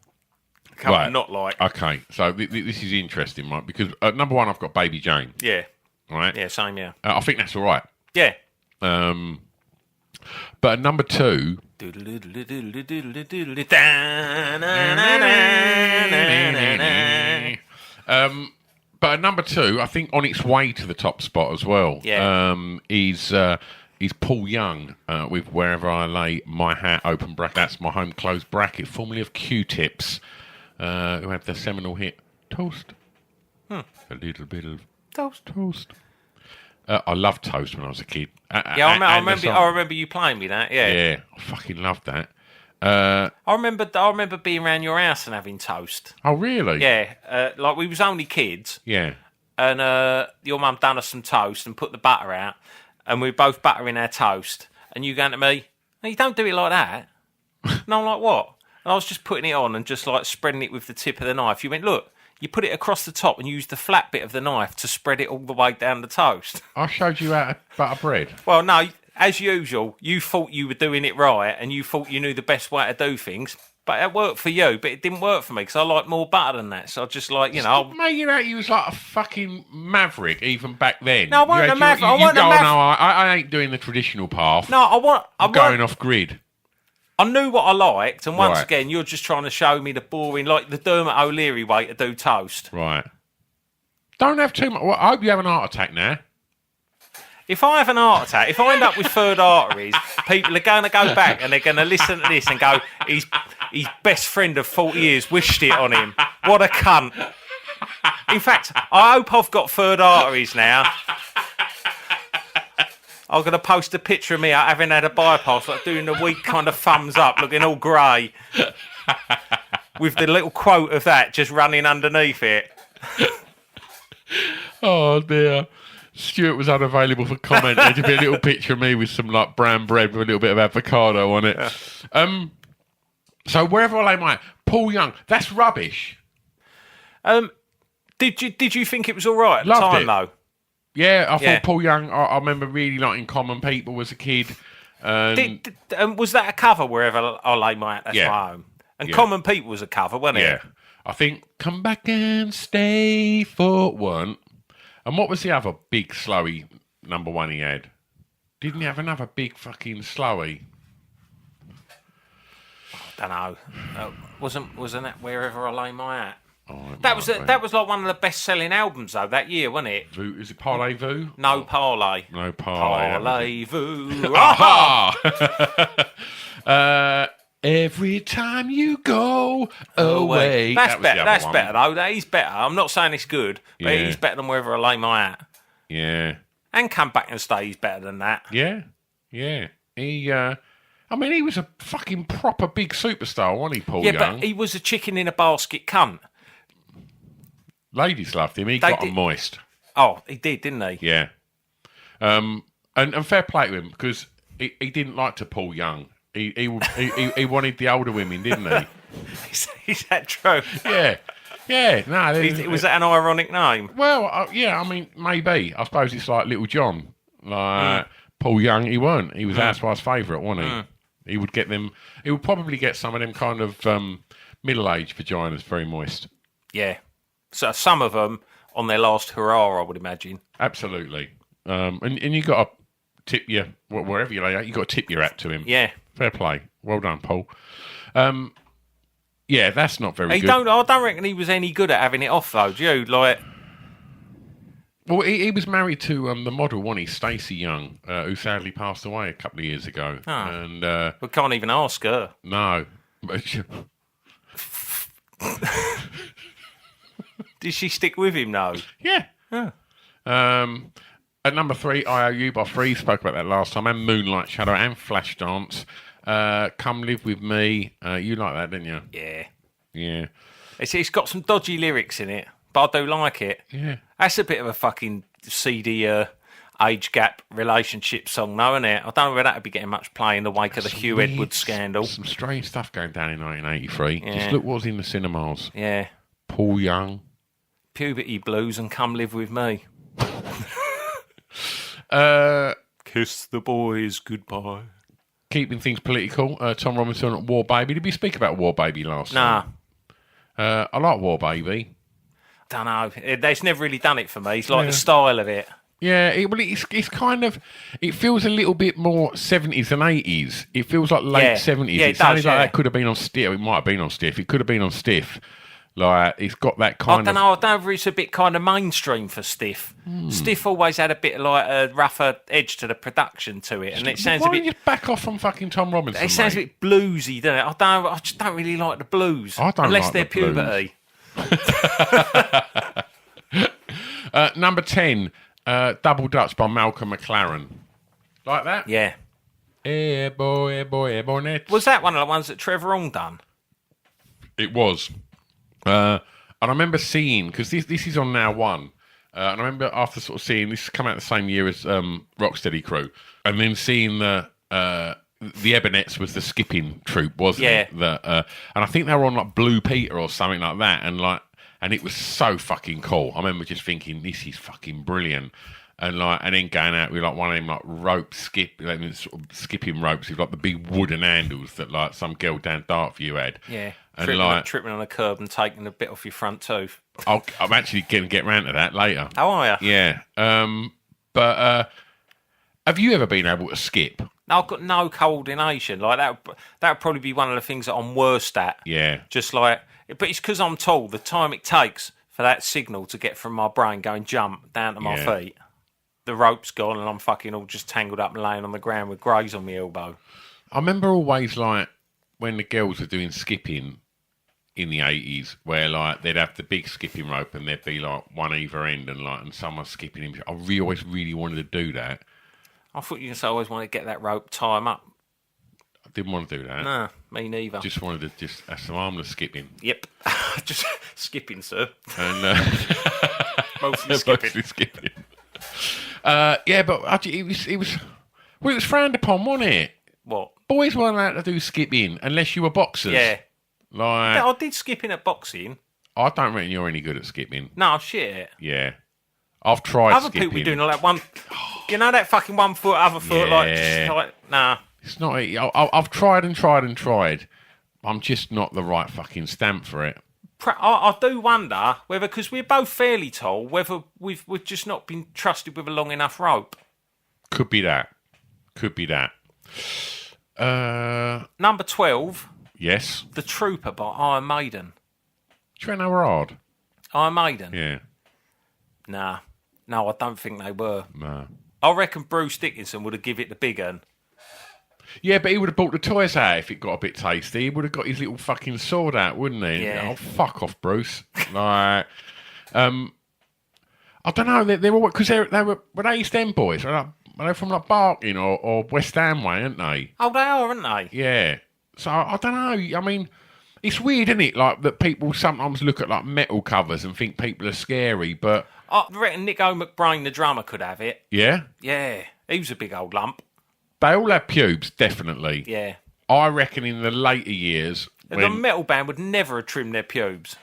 to not like? Okay, so this is interesting, right? Because number one, I've got Baby Jane. Yeah. Right? Yeah, same, yeah. I think that's all right. Yeah. But at number two... But at number two, I think on its way to the top spot as well, is Paul Young with Wherever I Lay My Hat, open bracket. That's my home close bracket, formerly of Q-Tips, who had the seminal hit Toast. A little bit of Toast. I loved Toast when I was a kid. I remember you playing me that. Yeah. Yeah, I fucking loved that. I remember being around your house and having toast. Oh, really? Yeah, like we was only kids. Yeah. And your mum done us some toast and put the butter out, and we were both buttering our toast. And you going to me, "No, you don't do it like that." And I'm like, "What?" And I was just putting it on and just like spreading it with the tip of the knife. You went, "Look, you put it across the top and use the flat bit of the knife to spread it all the way down the toast." I showed you how to butter bread. Well, no. As usual, you thought you were doing it right and you thought you knew the best way to do things, but it worked for you, but it didn't work for me because I like more butter than that. So I just like, Stop making out you was like a fucking maverick even back then. No, I wasn't a maverick. No, I ain't doing the traditional path. No, I'm going off grid. I knew what I liked, and once again, you're just trying to show me the boring, like the Dermot O'Leary way to do toast. Right. Don't have too much. Well, I hope you have an heart attack now. If I have an heart attack, if I end up with third arteries, people are going to go back and they're going to listen to this and go, his best friend of 40 years wished it on him. What a cunt. In fact, I hope I've got third arteries now. I'm going to post a picture of me having had a bypass, like doing the weak kind of thumbs up, looking all grey, with the little quote of that just running underneath it. Oh, dear. Stuart was unavailable for comment. There'd be a little picture of me with some like brown bread with a little bit of avocado on it. Yeah. So wherever I lay my hat, Paul Young, that's rubbish. Did you think it was all right at the Loved time it. though? Yeah, I thought Paul Young. I remember really liking Common People as a kid. Was that a cover? Wherever I lay my hat, that's my home. And Common People was a cover, wasn't it? Yeah, I think Come Back and Stay for one. And what was the other big slowy number one he had? Didn't he have another big fucking slowy? I don't know. Wasn't that Wherever I Lay My Hat? Oh, that was like one of the best selling albums though that year, wasn't it? Is it Parlez-Vous? No Parlay. No Parlay. Parlez-Vous. Every time you go away. That's better. That's better though. He's better. I'm not saying it's good, but he's better than Wherever I Lay My Hat. Yeah. And Come Back and Stay. He's better than that. Yeah. Yeah. He was a fucking proper big superstar, wasn't he, Paul Young? Yeah, but he was a chicken in a basket cunt. Ladies loved him. He got them moist. Oh, he did, didn't he? Yeah. And fair play to him because he didn't like to Paul Young. He wanted the older women, didn't he? Is that true? Yeah. Yeah. No. Was that an ironic name? Well, yeah. I mean, maybe. I suppose it's like Little John. Like Paul Young, he weren't. He was Housewife's favourite, wasn't he? He would get them. He would probably get some of them kind of middle-aged vaginas very moist. Yeah. So some of them on their last hurrah, I would imagine. Absolutely. And you got to tip your wherever you lay out. You got to tip your hat to him. Yeah. Fair play. Well done, Paul. Yeah, that's not very good. I don't reckon he was any good at having it off though. Do you like? Well, he was married to the model, wasn't he, Stacey Young, who sadly passed away a couple of years ago. Oh. And we can't even ask her. No. Did she stick with him? No. Yeah. At number 3, IOU by Free. Spoke about that last time. And Moonlight Shadow and Flashdance. Come Live With Me. You like that, didn't you? Yeah. Yeah. It's got some dodgy lyrics in it, but I do like it. Yeah. That's a bit of a fucking seedy age gap relationship song, though, isn't it? I don't know whether that would be getting much play in the wake of the Hugh Edwards scandal. Some strange stuff going down in 1983. Yeah. Just look what was in the cinemas. Yeah. Paul Young. Puberty Blues and Come Live With Me. Kiss the boys goodbye. Keeping things political, Tom Robinson at War Baby. Did we speak about War Baby last time? Nah. I like War Baby. Don't know. It's never really done it for me. It's like the style of it. Yeah, it's kind of... It feels a little bit more 70s and 80s. It feels like late 70s. Yeah, it sounds like that could have been on Stiff. It might have been on Stiff. It could have been on Stiff. Like, it's got that kind of... I don't know if it's a bit kind of mainstream for Stiff. Stiff always had a bit like a rougher edge to the production to it, and it sounds a bit... Why don't you just back off from fucking Tom Robinson, It sounds a bit bluesy, doesn't it? I just don't really like the blues. I don't unless like they're the puberty. Number 10, Double Dutch by Malcolm McLaren. Like that? Yeah. Hey boy, net. Was that one of the ones that Trevor Ong done? It was. And I remember seeing, because this is on Now One, and I remember after sort of seeing, this come out the same year as Rocksteady Crew, and then seeing the Ebonettes was the skipping troupe, wasn't it? And I think they were on like Blue Peter or something like that, and it was so fucking cool. I remember just thinking, this is fucking brilliant. And then going out with like one of them like sort of skipping ropes with like the big wooden handles that like some girl down Dartview had. Yeah. And tripping on a curb and taking a bit off your front tooth. I'm actually going to get round to that later. How are you? Yeah. But have you ever been able to skip? No, I've got no coordination. Like that would probably be one of the things that I'm worst at. Yeah. Just like, but it's because I'm tall. The time it takes for that signal to get from my brain going jump down to my Yeah. feet. The rope's gone and I'm fucking all just tangled up and laying on the ground with greys on my elbow. I remember always like when the girls were doing skipping in the 80s, where like they'd have the big skipping rope and there'd be like one either end and someone skipping him. I always really wanted to do that. I thought you always wanted to get that rope, tie him up. I didn't want to do that. Nah, me neither. Just wanted to have some armless skipping. Yep. Just skipping, sir. And Mostly skipping. mostly skipping. Yeah, but it was frowned upon, wasn't it? What? Boys weren't allowed to do skipping unless you were boxers. Yeah. Like, I did skipping at boxing. I don't reckon you're any good at skipping. No, shit. Yeah. I've tried Other skipping. people were doing all that one... You know that fucking 1 foot, other foot, Yeah. nah. It's not. I've tried and tried and tried. I'm just not the right fucking stamp for it. I do wonder whether, because we're both fairly tall, whether we've just not been trusted with a long enough rope. Could be that. Number 12, Yes. The Trooper by Iron Maiden. Do you reckon they were hard? Iron Maiden? Yeah. Nah. No, I don't think they were. No. I reckon Bruce Dickinson would have given it the big un. Yeah, but he would have brought the toys out if it got a bit tasty. He would have got his little fucking sword out, wouldn't he? Yeah. Oh, fuck off, Bruce. Like, I don't know. They were because they were they East End boys? Are they from like Barking or West Ham way, aren't they? Oh, they are, aren't they? Yeah. So I don't know. I mean, it's weird, isn't it? Like that people sometimes look at like metal covers and think people are scary, but I reckon Nick O'McBrain, the drummer, could have it. yeah, Yeah, he was a big old lump. they all have pubes, definitely. Yeah. I reckon in the later years, The when metal band would never have trimmed their pubes.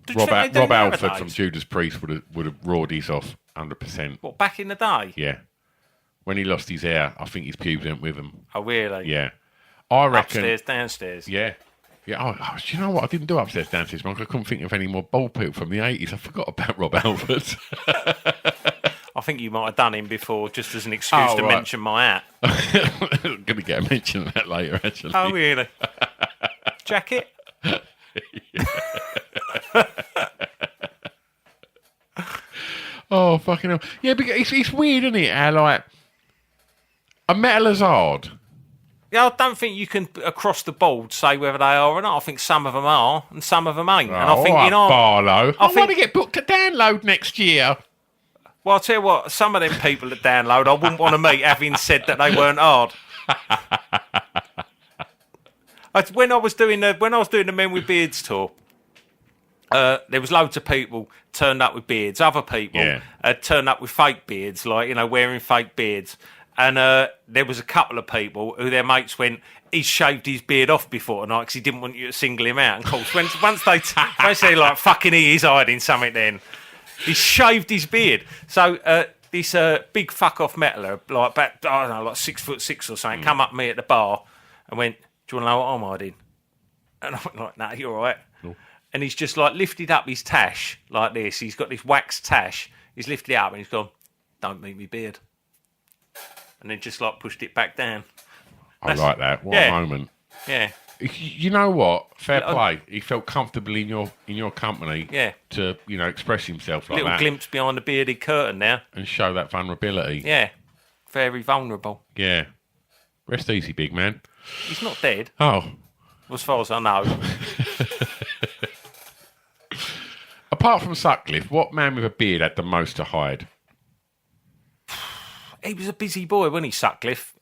Do you Rob, think they do Rob Alford nowadays? from Judas Priest would have roared his off 100%. What, back in the day? Yeah. When he lost his hair, I think his pubes went with him. Oh, really? Yeah. I reckon. Upstairs, downstairs. Yeah. Yeah. Oh, do you know what? I didn't do upstairs, downstairs, Mark. I couldn't think of any more bald people from the 80s. I forgot about Rob Alford. I think you might have done him before, just as an excuse to right. mention my hat. I'm going to get a mention of that later, actually. Oh, really? Jacket? Oh, fucking hell. Yeah, because it's weird, isn't it? How, like, a metal is hard. Yeah, I don't think you can, across the board, say whether they are or not. I think some of them are, and some of them ain't. And I think, all right, you know... Barlow. I think- want to get booked to download next year. Well, I'll tell you what, some of them people that download, I wouldn't want to meet having said that they weren't hard. When I was doing the Men with Beards tour, there was loads of people turned up with beards. Other people turned up with fake beards, like, you know, wearing fake beards. And there was a couple of people who their mates went, he's shaved his beard off before tonight because he didn't want you to single him out. And of course, once they say, like, fucking he is hiding something then. He shaved his beard. So this big fuck-off metaler, like, about, I don't know, like 6'6" or something, come up to me at the bar and went, do you want to know what I'm hiding? And I went like, nah, you're all right. No. And he's just, like, lifted up his tash like this. He's got this wax tash. He's lifted it up and he's gone, don't meet me beard. And then just, like, pushed it back down. I like that. What a moment. Yeah. You know what? Fair play. He felt comfortable in your company. Yeah. To express himself like Little that glimpse behind the bearded curtain now. and show that vulnerability. Yeah. Very vulnerable. Yeah. Rest easy, big man. He's not dead, Oh, as far as I know. apart from Sutcliffe, what man with a beard had the most to hide? He was a busy boy, wasn't he, Sutcliffe?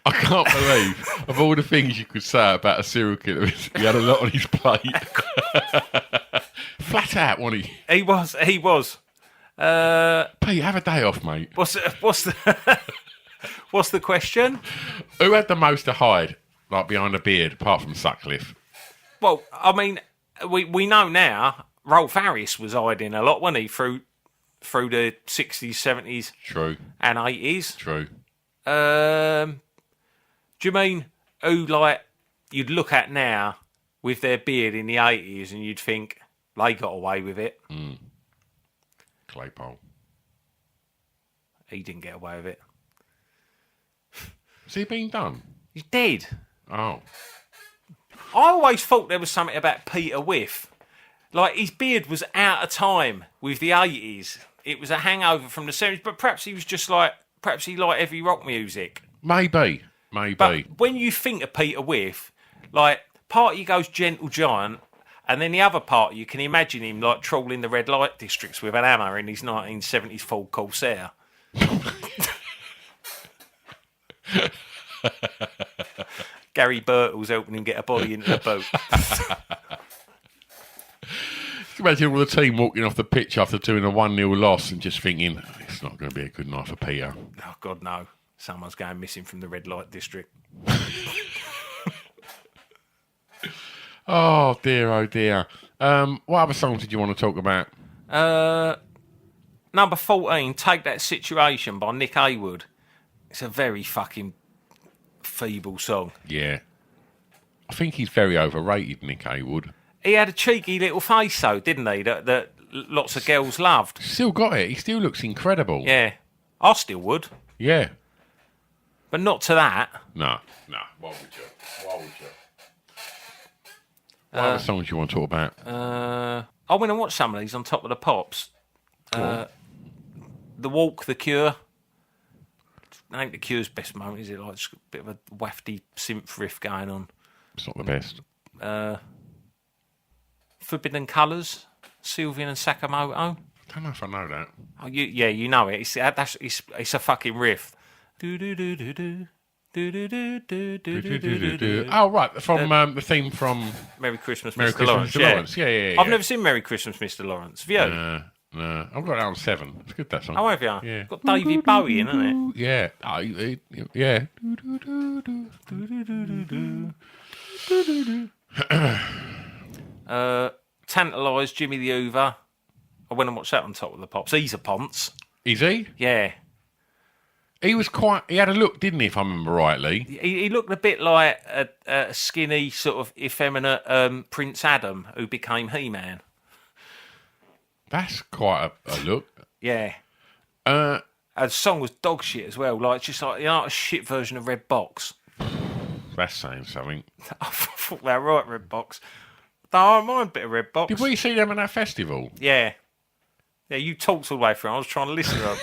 I can't believe of all the things you could say about a serial killer, he had a lot on his plate. Flat out, wasn't he? He was. Pete, have a day off, mate. What's the question? Who had the most to hide, like behind a beard, apart from Sutcliffe? Well, I mean, we know now Rolf Harris was hiding a lot, wasn't he, through the 60s, 70s True. and 80s. True. Do you mean who, like, you'd look at now with their beard in the 80s and you'd think they got away with it? Claypole. He didn't get away with it. Has he been done? He's dead. Oh. I always thought there was something about Peter Whiff. Like, his beard was out of time with the 80s. It was a hangover from the 70s, but perhaps he was just like, perhaps he liked heavy rock music. Maybe. But when you think of Peter Whiff, like, part of you goes gentle giant, and then the other part, you can imagine him, like, trawling the red light districts with an hammer in his 1970s Ford Corsair. Gary Birtle's helping him get a body into the boot. Imagine all the team walking off the pitch after doing a 1-0 loss and just thinking, it's not going to be a good night for Peter. Oh, God, no. Someone's going missing from the red light district. Oh, dear, oh, dear. What other songs did you want to talk about? Number 14, Take That Situation by Nick Haywood. It's a very fucking feeble song. Yeah. I think he's very overrated, Nick Haywood. He had a cheeky little face, though, didn't he? That lots of girls loved. Still got it. He still looks incredible. Yeah. I still would. Yeah. But not to that. No. Why would you? What other songs do you want to talk about? I went and watched some of these on Top of the Pops. The Walk, The Cure. I think The Cure's best moment, is it? Like, it's a bit of a wafty synth riff going on. It's not the best. Forbidden Colours, Sylvian and Sakamoto. I don't know if I know that. Oh, you know it. It's a fucking riff. Do do do do do. Oh, right. From the theme from Merry Christmas, Merry Mr. Christmas, Lawrence. Mr. Lawrence. Yeah. I've never seen Merry Christmas, Mr. Lawrence. Have you? No. I've got it on 7. It's good, that song. Oh, have you? Yeah. Got David Bowie in, hasn't it? Yeah. Yeah. Tantalised, Jimmy the Hoover. I went and watched that on Top of the Pops. He's a ponce. Is he? Yeah. He was he had a look, didn't he, if I remember rightly? He looked a bit like a skinny, sort of effeminate Prince Adam who became He-Man. That's quite a look. Yeah. The song was dog shit as well. Like, just like, a shit version of Red Box. That's saying something. I thought they were right, Red Box. No, I don't mind a bit of Red Box. Did we see them at that festival? Yeah. Yeah, you talked all the way through. I was trying to listen to them.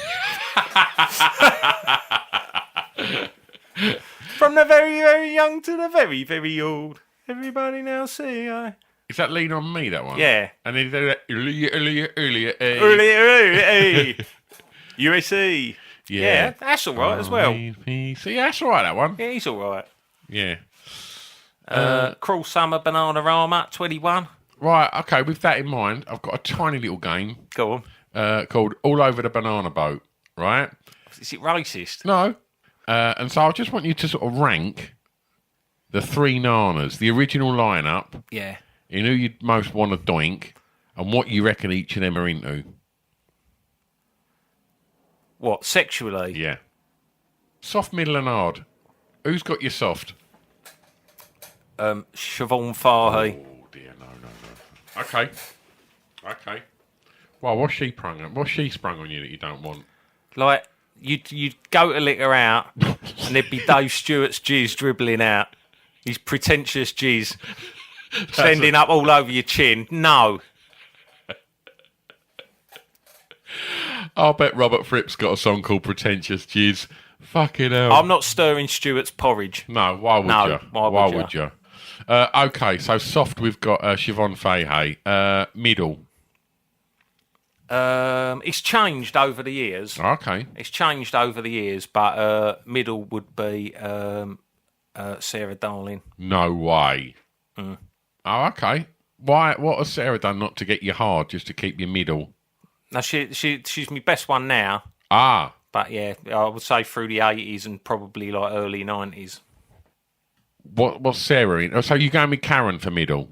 From the very, very young to the very, very old. Everybody now say I. Is that Lean On Me, that one? Yeah. And then earlier. Earlier. USA. Yeah, that's all right as well. See, that's all right, that one. Yeah, he's all right. Yeah. Cruel Summer, Bananarama, 21. Right, okay, with that in mind, I've got a tiny little game Go on. called All Over the Banana Boat, right? Is it racist? No. And so I just want you to sort of rank the 3 nanas, the original lineup, Yeah. in who you'd most want to doink, and what you reckon each of them are into. What, sexually? Yeah. Soft, middle, and hard. Who's got your soft? Siobhan Fahey. Oh dear, no. Okay. Well, what's she sprung on you that you don't want? Like, you'd go to lick her out, and there'd be Dave Stewart's jizz dribbling out. His pretentious jizz. Sending up all over your chin. No. I'll bet Robert Fripp's got a song called Pretentious Jizz. Fucking hell. I'm not stirring Stewart's porridge. No, why would you? Why would you? Okay, so soft, we've got Siobhan Fahey. Middle. It's changed over the years. Okay. It's changed over the years, but middle would be Sarah Darling. No way. Oh, okay. Why? What has Sarah done not to get you hard, just to keep you middle? Now she's my best one now. Ah. But yeah, I would say through the 80s and probably like early 90s. What's Sarah in? Oh, so you're going with Karen for middle?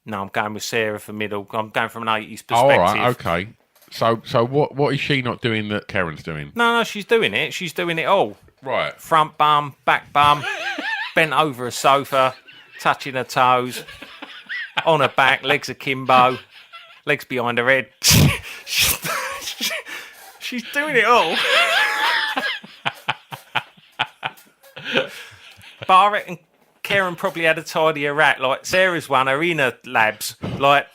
No, I'm going with Sarah for middle. I'm going from an 80s perspective. Oh, all right, okay. So what is she not doing that Karen's doing? No, she's doing it. She's doing it all. Right. Front bum, back bum, bent over a sofa, touching her toes, on her back, legs akimbo, legs behind her head. She's doing it all. But I reckon Karen probably had a tidier rack. Like Sarah's one, her inner labs, like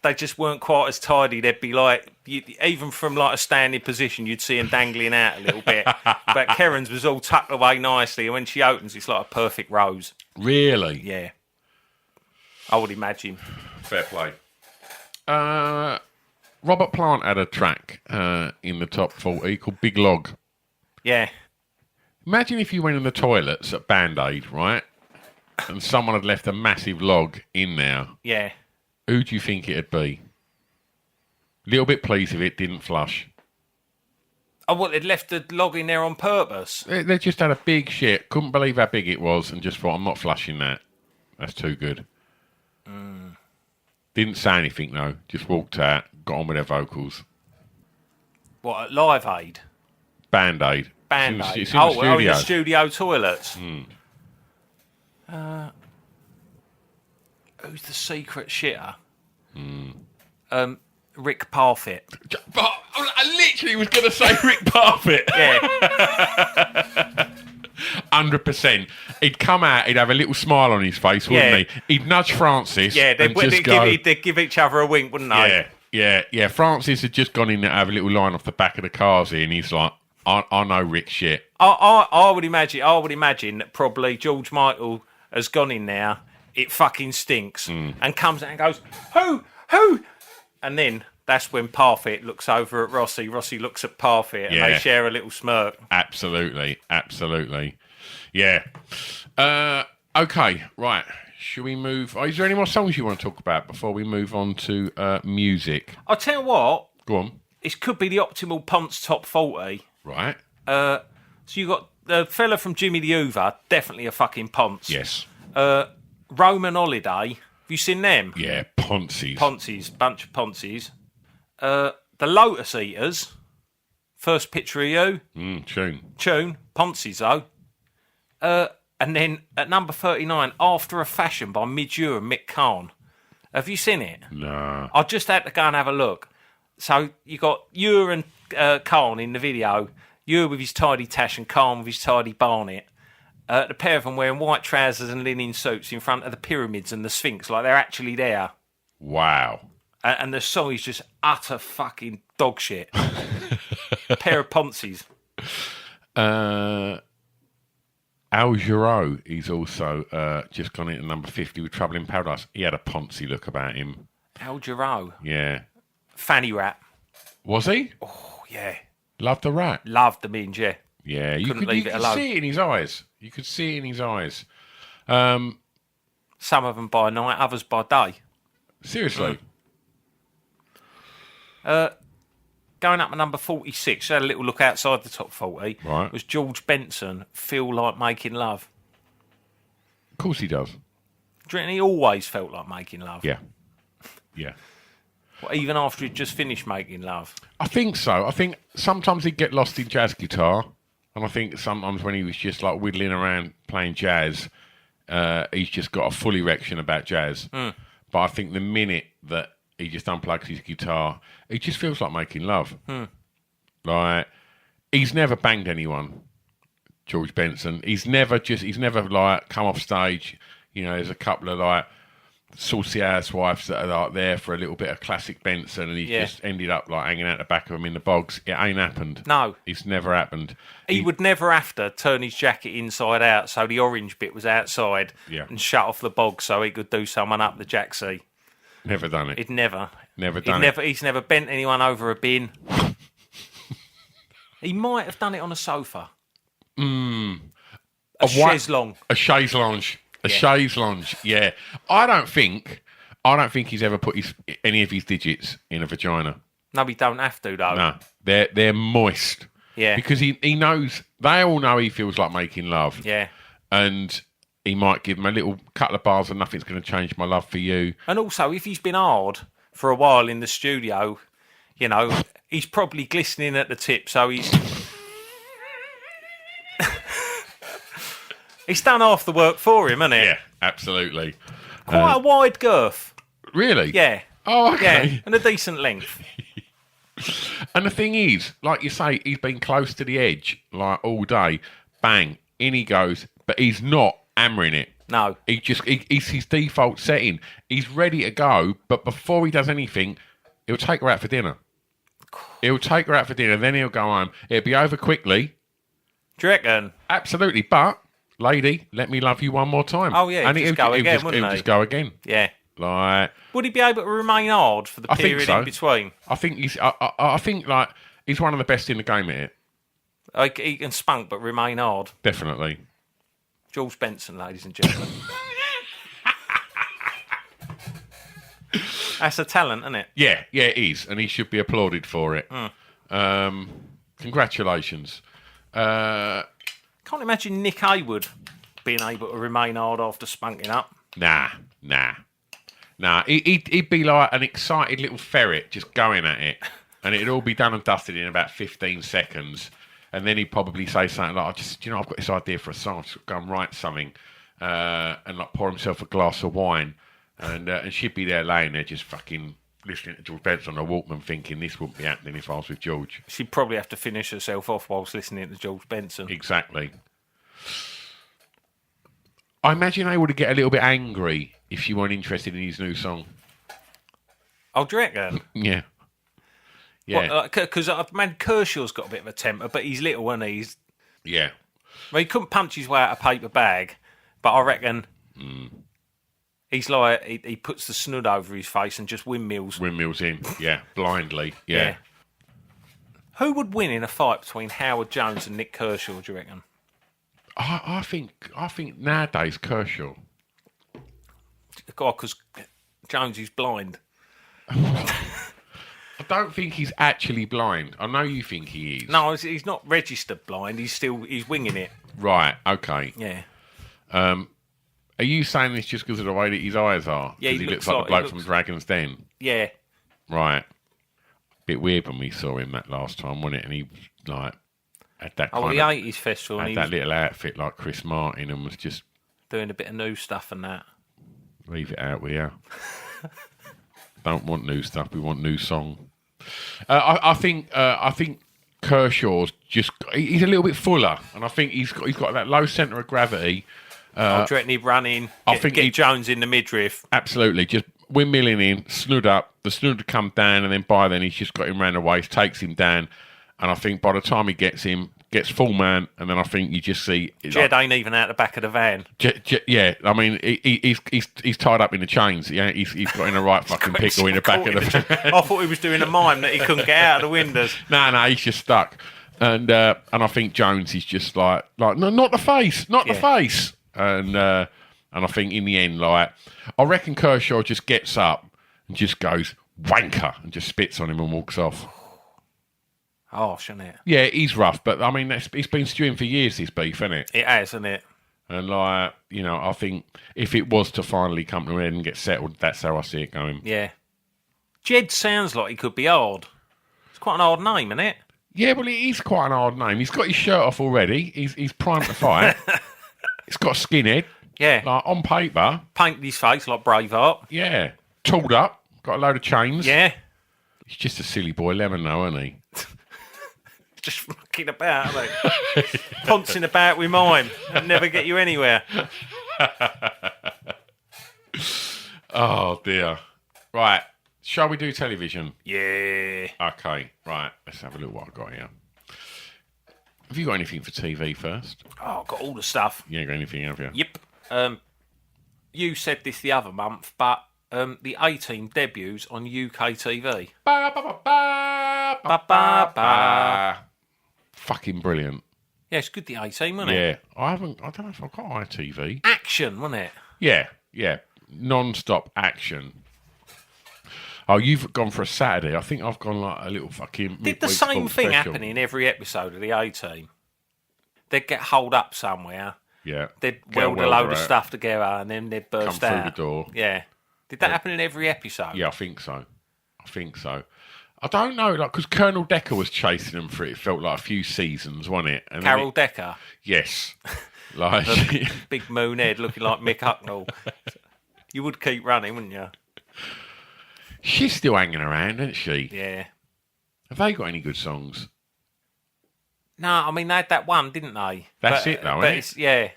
they just weren't quite as tidy. They'd be like, even from like a standing position, you'd see them dangling out a little bit. But Karen's was all tucked away nicely, and when she opens, it's like a perfect rose. Really? Yeah, I would imagine. Fair play. Robert Plant had a track in the top 40 called Big Log. Yeah. Imagine if you went in the toilets at Band-Aid, right? And someone had left a massive log in there. Yeah. Who do you think it'd be? Little bit pleased if it didn't flush. Oh, what, they'd left the log in there on purpose? They just had a big shit. Couldn't believe how big it was and just thought, I'm not flushing that. That's too good. Didn't say anything, though. Just walked out, got on with their vocals. What, at Live Aid? Band-Aid. Band-Aid. It's in the studio. In the studio toilets. Who's the secret shitter? Rick Parfitt. I literally was going to say Rick Parfitt. Yeah. 100%. He'd come out, he'd have a little smile on his face, wouldn't he? He'd nudge Francis. Yeah, they'd give each other a wink, wouldn't they? Yeah. Francis had just gone in to have a little line off the back of the cars here, and he's like, I know Rick shit. I would imagine that probably George Michael has gone in there, it fucking stinks, and comes out and goes, who? And then that's when Parfitt looks over at Rossi. Rossi looks at Parfitt, and they share a little smirk. Absolutely. Yeah. Okay, right. Should we move? Is there any more songs you want to talk about before we move on to music? I'll tell you what. Go on. This could be the optimal Ponce top 40. Right. So you got the fella from Jimmy the Hoover, definitely a fucking Ponce. Yes. Roman Holiday. Have you seen them? Yeah, Ponces. Bunch of Ponces. The Lotus Eaters. First Picture of You. Tune. Ponces, though. And then at number 39, After a Fashion by Midge Ure and Mick Karn. Have you seen it? No. I just had to go and have a look. So you got Ure and Karn in the video. Ure with his tidy tash and Karn with his tidy barnet. The pair of them wearing white trousers and linen suits in front of the pyramids and the Sphinx, like they're actually there. Wow. And the song is just utter fucking dog shit. A pair of Ponces. Al Jarreau, he's also just gone into number 50 with Trouble in Paradise. He had a Ponce look about him. Al Jarreau. Yeah. Fanny rat. Was he? Oh, yeah. Loved the rat. Loved the minge, yeah. Yeah, you Couldn't could leave it alone. see it in his eyes. You could see it in his eyes. Some of them by night, others by day. Seriously. Going up to number 46, had a little look outside the top 40. Right. Was George Benson, Feel Like Making Love. Of course he does. Do you reckon he always felt like making love? Yeah. Well, even after he'd just finished making love? I think so. I think sometimes he'd get lost in jazz guitar. And I think sometimes when he was just like whittling around playing jazz, he's just got a full erection about jazz. But I think the minute that he just unplugs his guitar, it just feels like making love. Like, he's never banged anyone, George Benson. He's never like come off stage. You know, there's a couple of like saucy housewives that are like there for a little bit of classic Benson, and he's just ended up like hanging out the back of them in the bogs. It ain't happened. No. It's never happened. He would never have to turn his jacket inside out so the orange bit was outside and shut off the bog so he could do someone up the jacksie. Never done it. He'd never. He's never bent anyone over a bin. He might have done it on a sofa. A chaise longue. A chaise lounge. A chaise lounge. Yeah. I don't think he's ever put any of his digits in a vagina. No, he don't have to though. No. They're moist. Yeah. Because he knows, they all know he feels like making love. Yeah. And he might give him a little couple of bars and nothing's going to change my love for you. And also, if he's been hard for a while in the studio, you know, he's probably glistening at the tip, so he's... He's done half the work for him, hasn't he? Yeah, absolutely. Quite a wide girth. Really? Yeah. Oh, okay. Yeah, and a decent length. And the thing is, like you say, he's been close to the edge, like all day. Bang, in he goes, but he's not hammering it. No. It's his default setting. He's ready to go, but before he does anything, he'll take her out for dinner. Then he'll go home. It'll be over quickly. Do you reckon? Absolutely, but lady, let me love you one more time. Oh yeah, he'll just go again. Yeah. Like, would he be able to remain hard for the period in between? I think I think like he's one of the best in the game at it. Like, he can spunk but remain hard. Definitely. George Benson, ladies and gentlemen. That's a talent, isn't it? Yeah, it is, and he should be applauded for it. Congratulations. Can't imagine Nick Haywood being able to remain hard after spunking up. Nah. He'd be like an excited little ferret just going at it, and it'd all be done and dusted in about 15 seconds. And then he'd probably say something like, I've got this idea for a song. I'll just go and write something, and like pour himself a glass of wine, and she'd be there laying there just fucking listening to George Benson on a Walkman, thinking this wouldn't be happening if I was with George. She'd probably have to finish herself off whilst listening to George Benson. Exactly. I imagine they would get a little bit angry if she weren't interested in his new song. Oh, do you reckon? Yeah. Yeah. Because man, Kershaw's got a bit of a temper, but he's little and Yeah. Well, he couldn't punch his way out of a paper bag, but I reckon he's like he puts the snood over his face and just windmills. Windmills in, yeah, blindly, yeah. Who would win in a fight between Howard Jones and Nick Kershaw? Do you reckon? I think nowadays Kershaw. God, because Jones is blind. I don't think he's actually blind. I know you think he is. No, he's not registered blind. He's winging it. Right. Okay. Yeah. Are you saying this just because of the way that his eyes are? Yeah, he looks like the bloke from Dragon's Den. Yeah. Right. Bit weird when we saw him that last time, wasn't it? And he like had that the 80s festival. Had that little outfit like Chris Martin and was just doing a bit of new stuff and that. Leave it out, will ya? Don't want new stuff. We want new song. I think Kershaw's he's a little bit fuller, and I think he's got that low centre of gravity. Do you reckon he'd run in? Get Jones in the midriff. Absolutely, just windmilling in, snood up. The snood would come down, and then by then he's just got him round the waist, takes him down, and I think by the time he gets full man, and then I think you just see Jed ain't even out the back of the van. Yeah, I mean he's tied up in the chains. Yeah, he's got in the right fucking pickle in the back of the van. I thought he was doing a mime that he couldn't get out of the windows. No, he's just stuck, and I think Jones is just like no, not the face, the face, and I think in the end, like I reckon Kershaw just gets up and just goes wanker and just spits on him and walks off. Oh, shouldn't it? Yeah, he's rough, but I mean, it's been stewing for years, this beef, hasn't it? It has, hasn't it? And like, I think if it was to finally come to an end and get settled, that's how I see it going. Yeah. Jed sounds like he could be hard. It's quite an hard name, isn't it? Yeah, well, it is quite an hard name. He's got his shirt off already. He's primed to fight. He's got a skinhead. Yeah. Like, on paper. Painted his face like Braveheart. Yeah. Tooled up. Got a load of chains. Yeah. He's just a silly boy lemon, though, isn't he? Just fucking about, aren't they? Poncing about with mime and never get you anywhere. Oh, dear. Right. Shall we do television? Yeah. Okay. Right. Let's have a look what I've got here. Have you got anything for TV first? Oh, I've got all the stuff. You ain't got anything, have you? Yep. You said this the other month, but the A-Team debuts on UK TV. Ba, ba, ba, ba, ba, ba, ba. Fucking brilliant. Yeah, it's good, the A-Team, wasn't Yeah. it? I don't know if I've got ITV. Action, wasn't it? Yeah. Non-stop action. Oh, you've gone for a Saturday. I think I've gone like a little fucking... Did the same thing happen in every episode of the A-Team? They'd get holed up somewhere. Yeah. They'd weld a load of stuff together and then they'd burst out. Come out. through the door. Yeah. Did that happen in every episode? Yeah, I think so. I don't know, like, because Colonel Decker was chasing them for it felt like a few seasons, wasn't it? And Carol Decker? Yes. Like... big moon head looking like Mick Hucknall. You would keep running, wouldn't you? She's still hanging around, isn't she? Yeah. Have they got any good songs? No, I mean, they had that one, didn't they? That's it, though, isn't it? Yeah.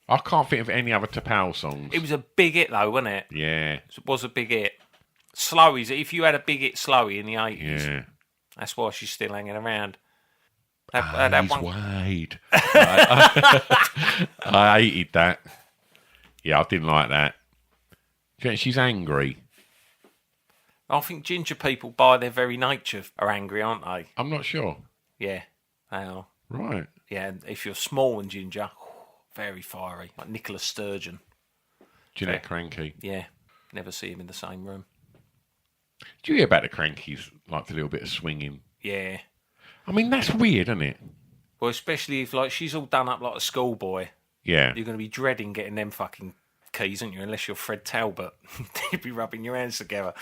I can't think of any other T'Pau songs. It was a big hit though, wasn't it? Yeah. It was a big hit. Slowies, if you had a big hit Slowy in the 80s, Yeah. that's why she's still hanging around. Eyes wide. I hated that. Yeah, I didn't like that. Do you think she's angry? I think ginger people, by their very nature, are angry, aren't they? I'm not sure. Yeah, they are. Right. Yeah, and if you're small and ginger, very fiery, like Nicola Sturgeon. Jeanette Cranky. Yeah, never see him in the same room. Do you hear about the Crankies? Like a little bit of swinging. Yeah. I mean, that's weird, isn't it? Well, especially if like she's all done up like a schoolboy. Yeah. You're going to be dreading getting them fucking keys, aren't you? Unless you're Fred Talbot. You'd be rubbing your hands together.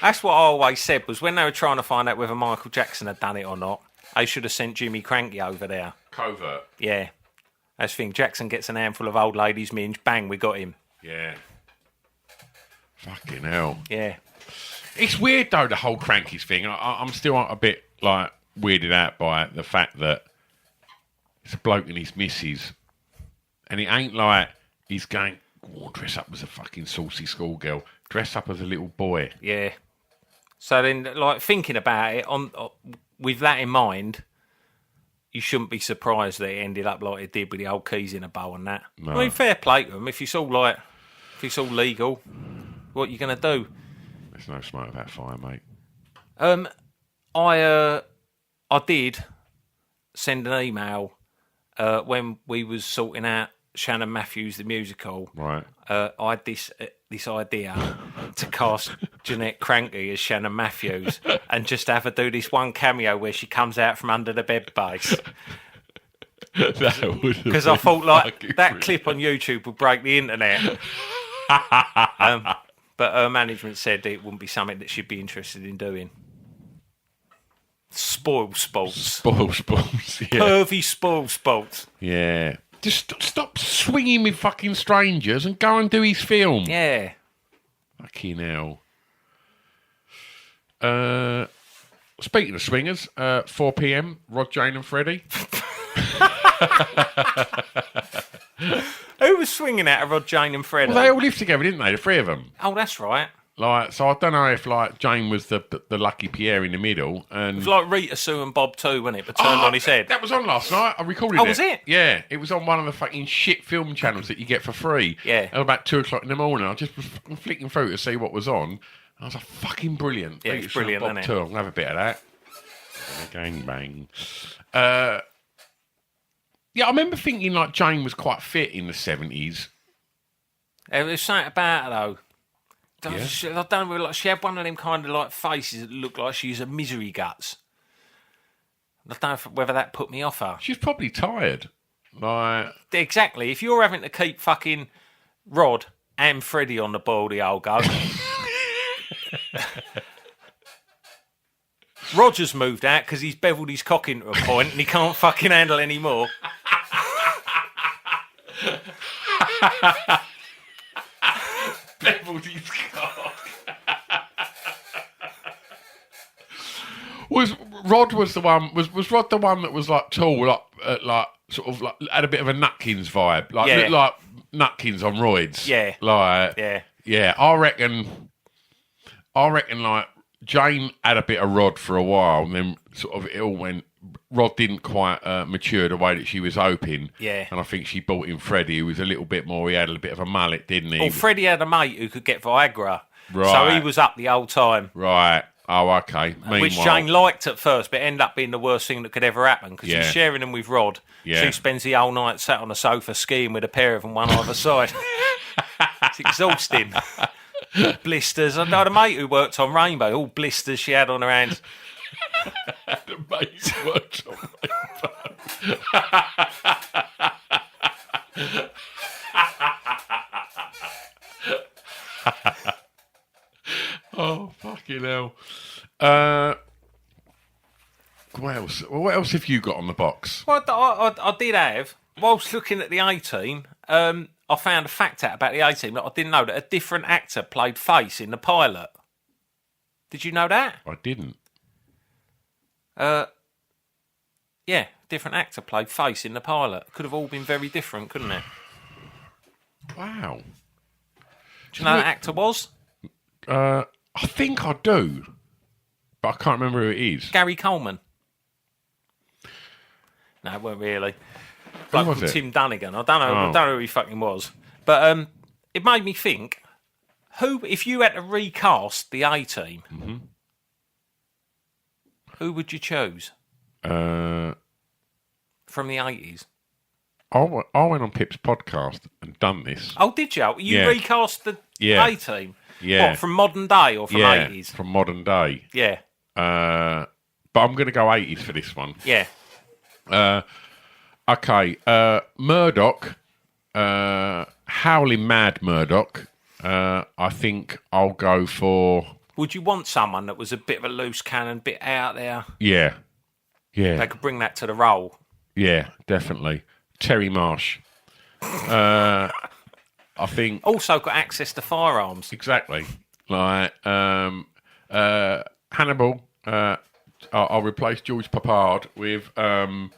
That's what I always said, was when they were trying to find out whether Michael Jackson had done it or not, they should have sent Jimmy Cranky over there. Covert. Yeah. That's the thing. Jackson gets an handful of old ladies minge. Bang, we got him. Yeah. Fucking hell. Yeah. It's weird, though, the whole Crankies thing. I'm still a bit, like, weirded out by the fact that it's a bloke and his missus. And it ain't like he's going, oh, dress up as a fucking saucy schoolgirl. Dress up as a little boy. Yeah. So then, like, thinking about it, with that in mind, you shouldn't be surprised that it ended up like it did with the old keys in a bow and that. No. I mean, fair play to them. If it's all legal, what are you going to do? There's no smoke about fire, mate. I did send an email when we was sorting out Shannon Matthews the musical. Right. I had this idea to cast Jeanette Cranky as Shannon Matthews and just have her do this one cameo where she comes out from under the bed base. Because I thought like that clip on YouTube would break the internet. But her management said it wouldn't be something that she'd be interested in doing. Spoil sports. Spoil sports, yeah. Pervy spoil sports. Yeah. Just stop swinging with fucking strangers and go and do his film. Yeah. Fucking hell. Speaking of swingers, 4 p.m, Rod, Jane and Freddie. Who was swinging out of Rod, Jane and Freddie? Well, they all lived together, didn't they? The three of them. Oh, that's right. Like, so I don't know if like Jane was the lucky Pierre in the middle, and It was like Rita, Sue and Bob too, wasn't it? But turned on his head. That was on last night. I recorded it. Oh, was it? Yeah, it was on one of the fucking shit film channels that you get for free. Yeah. At about 2:00 in the morning. I just was fucking flicking through to see what was on. I was like, fucking brilliant. Yeah, it's brilliant, Bob isn't it? too. I'll have a bit of that. Gang bang. Yeah, I remember thinking like Jane was quite fit in the 70s. There was something about her though. Yeah. I don't know, like she had one of them kind of like faces that looked like she was a misery guts. I don't know whether that put me off her. She was probably tired. Like, Exactly. If you're having to keep fucking Rod and Freddie on the ball the old go. Roger's moved out because he's beveled his cock into a point and he can't fucking handle any more. beveled his cock. Rod was the one? Was Rod the one that was like tall, like sort of like had a bit of a Nutkins vibe, like Yeah. looked like Nutkins on roids? Yeah. Like Yeah. I reckon like Jane had a bit of Rod for a while, and then sort of it all went. Rod didn't quite mature the way that she was hoping. Yeah. And I think she brought in Freddie, who was a little bit more. He had a bit of a mullet, didn't he? Well, Freddie had a mate who could get Viagra. Right. So he was up the whole time. Right. Oh, okay. Which Meanwhile, Jane liked at first, but ended up being the worst thing that could ever happen because Yeah. she's sharing them with Rod. Yeah. She spends the whole night sat on a sofa skiing with a pair of them one either side. It's exhausting. Blisters. I had a mate who worked on Rainbow. All blisters she had on her hands. the mate worked on Oh, fucking hell. What else? Well, what else have you got on the box? Well, I did have, whilst looking at the A-Team, I found a fact out about the A-Team that I didn't know, that a different actor played Face in the pilot. Did you know that? I didn't. Yeah, different actor played Face in the pilot. Could have all been very different, couldn't it? Wow. Do you know who that actor was? I think I do, but I can't remember who it is. Gary Coleman. No, it weren't really. Who Like was it? Tim Dunnigan. I don't know. I don't know who he fucking was. But it made me think: who, if you had to recast the A Team, who would you choose Uh, from the 80s? I went on Pip's podcast and done this. Oh, did you? You Yeah. recast the Yeah. A Team? Yeah. What, from modern day or from 80s? From modern day. Yeah. But I'm going to go 80s for this one. Yeah. Okay. Murdoch, howling mad Murdoch. I think I'll go for. Would you want someone that was a bit of a loose cannon, bit out there? Yeah. Yeah. They could bring that to the role. Yeah, definitely. Terry Marsh. I think Also got access to firearms. exactly. Like Hannibal. I'll replace George Papard with Bob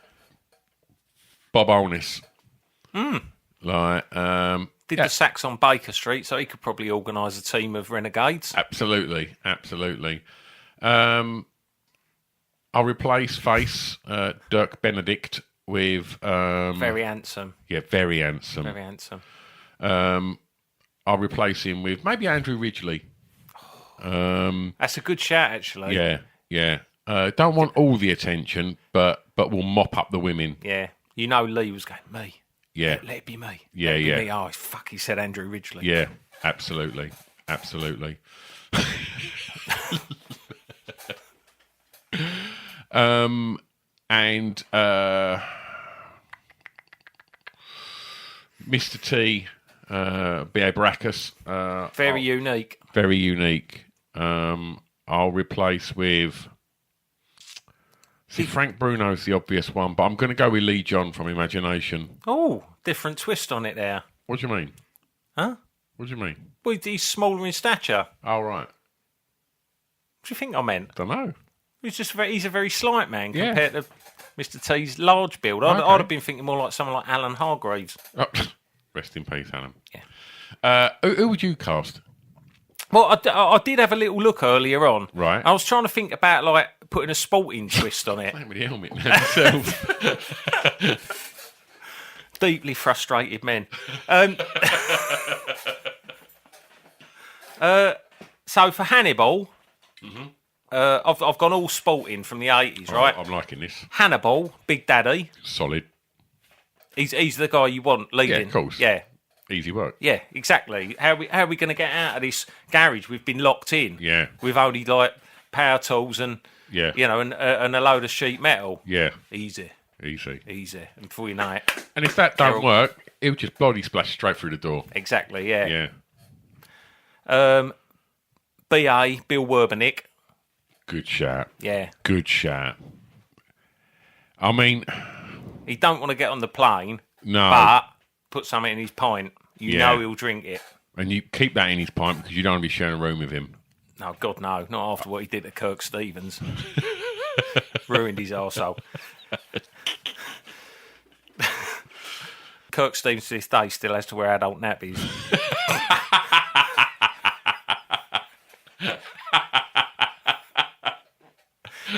Olness. Like Did the sax on Baker Street, so he could probably organise a team of renegades. absolutely. I'll replace Face Dirk Benedict with Very handsome. very handsome. Very handsome. I'll replace him with maybe Andrew Ridgeley. That's a good shout, actually. Yeah. Don't want all the attention, but we'll mop up the women. Yeah. You know Lee was going, me. Yeah. Let it be me. Yeah, Let it be yeah. me. Oh, fuck, he said Andrew Ridgeley. Yeah, absolutely. And Mr. T, B.A. Baracus. Very unique. Very unique. I'll replace with. See, Frank Bruno's the obvious one, but I'm going to go with Lee John from Imagination. Oh, different twist on it there. What do you mean? Huh? What do you mean? Well, he's smaller in stature. Oh, right. What do you think I meant? Don't know. He's a very slight man Yeah. compared to Mr. T's large build. I'd Okay. have been thinking more like someone like Alan Hargreaves. Oh, rest in peace, Alan. Yeah. Who would you cast? Well, I did have a little look earlier on. Right. I was trying to think about like putting a sporting twist on it. Playing with the helmet now himself. Deeply frustrated men. So for Hannibal, I've gone all sporting from the 80s, right? I'm liking this. Hannibal, Big Daddy. Solid. He's the guy you want leading. Yeah, of course. Yeah. Easy work. Yeah, exactly. How are we going to get out of this garage? We've been locked in. Yeah. With only like power tools and Yeah. and a load of sheet metal. Yeah. Easy. Easy. And before you know it, And if that don't work, it'll just body splash straight through the door. exactly. Yeah. Yeah. B.A. Bill Werbernick. Good shout. Yeah. Good shout. I mean, He don't want to get on the plane, no. but put something in his pint. You Yeah. know he'll drink it. And you keep that in his pint because you don't want to be sharing a room with him. No, God, no. Not after what he did to Kirk Stevens. Ruined his arsehole. Kirk Stevens to this day still has to wear adult nappies.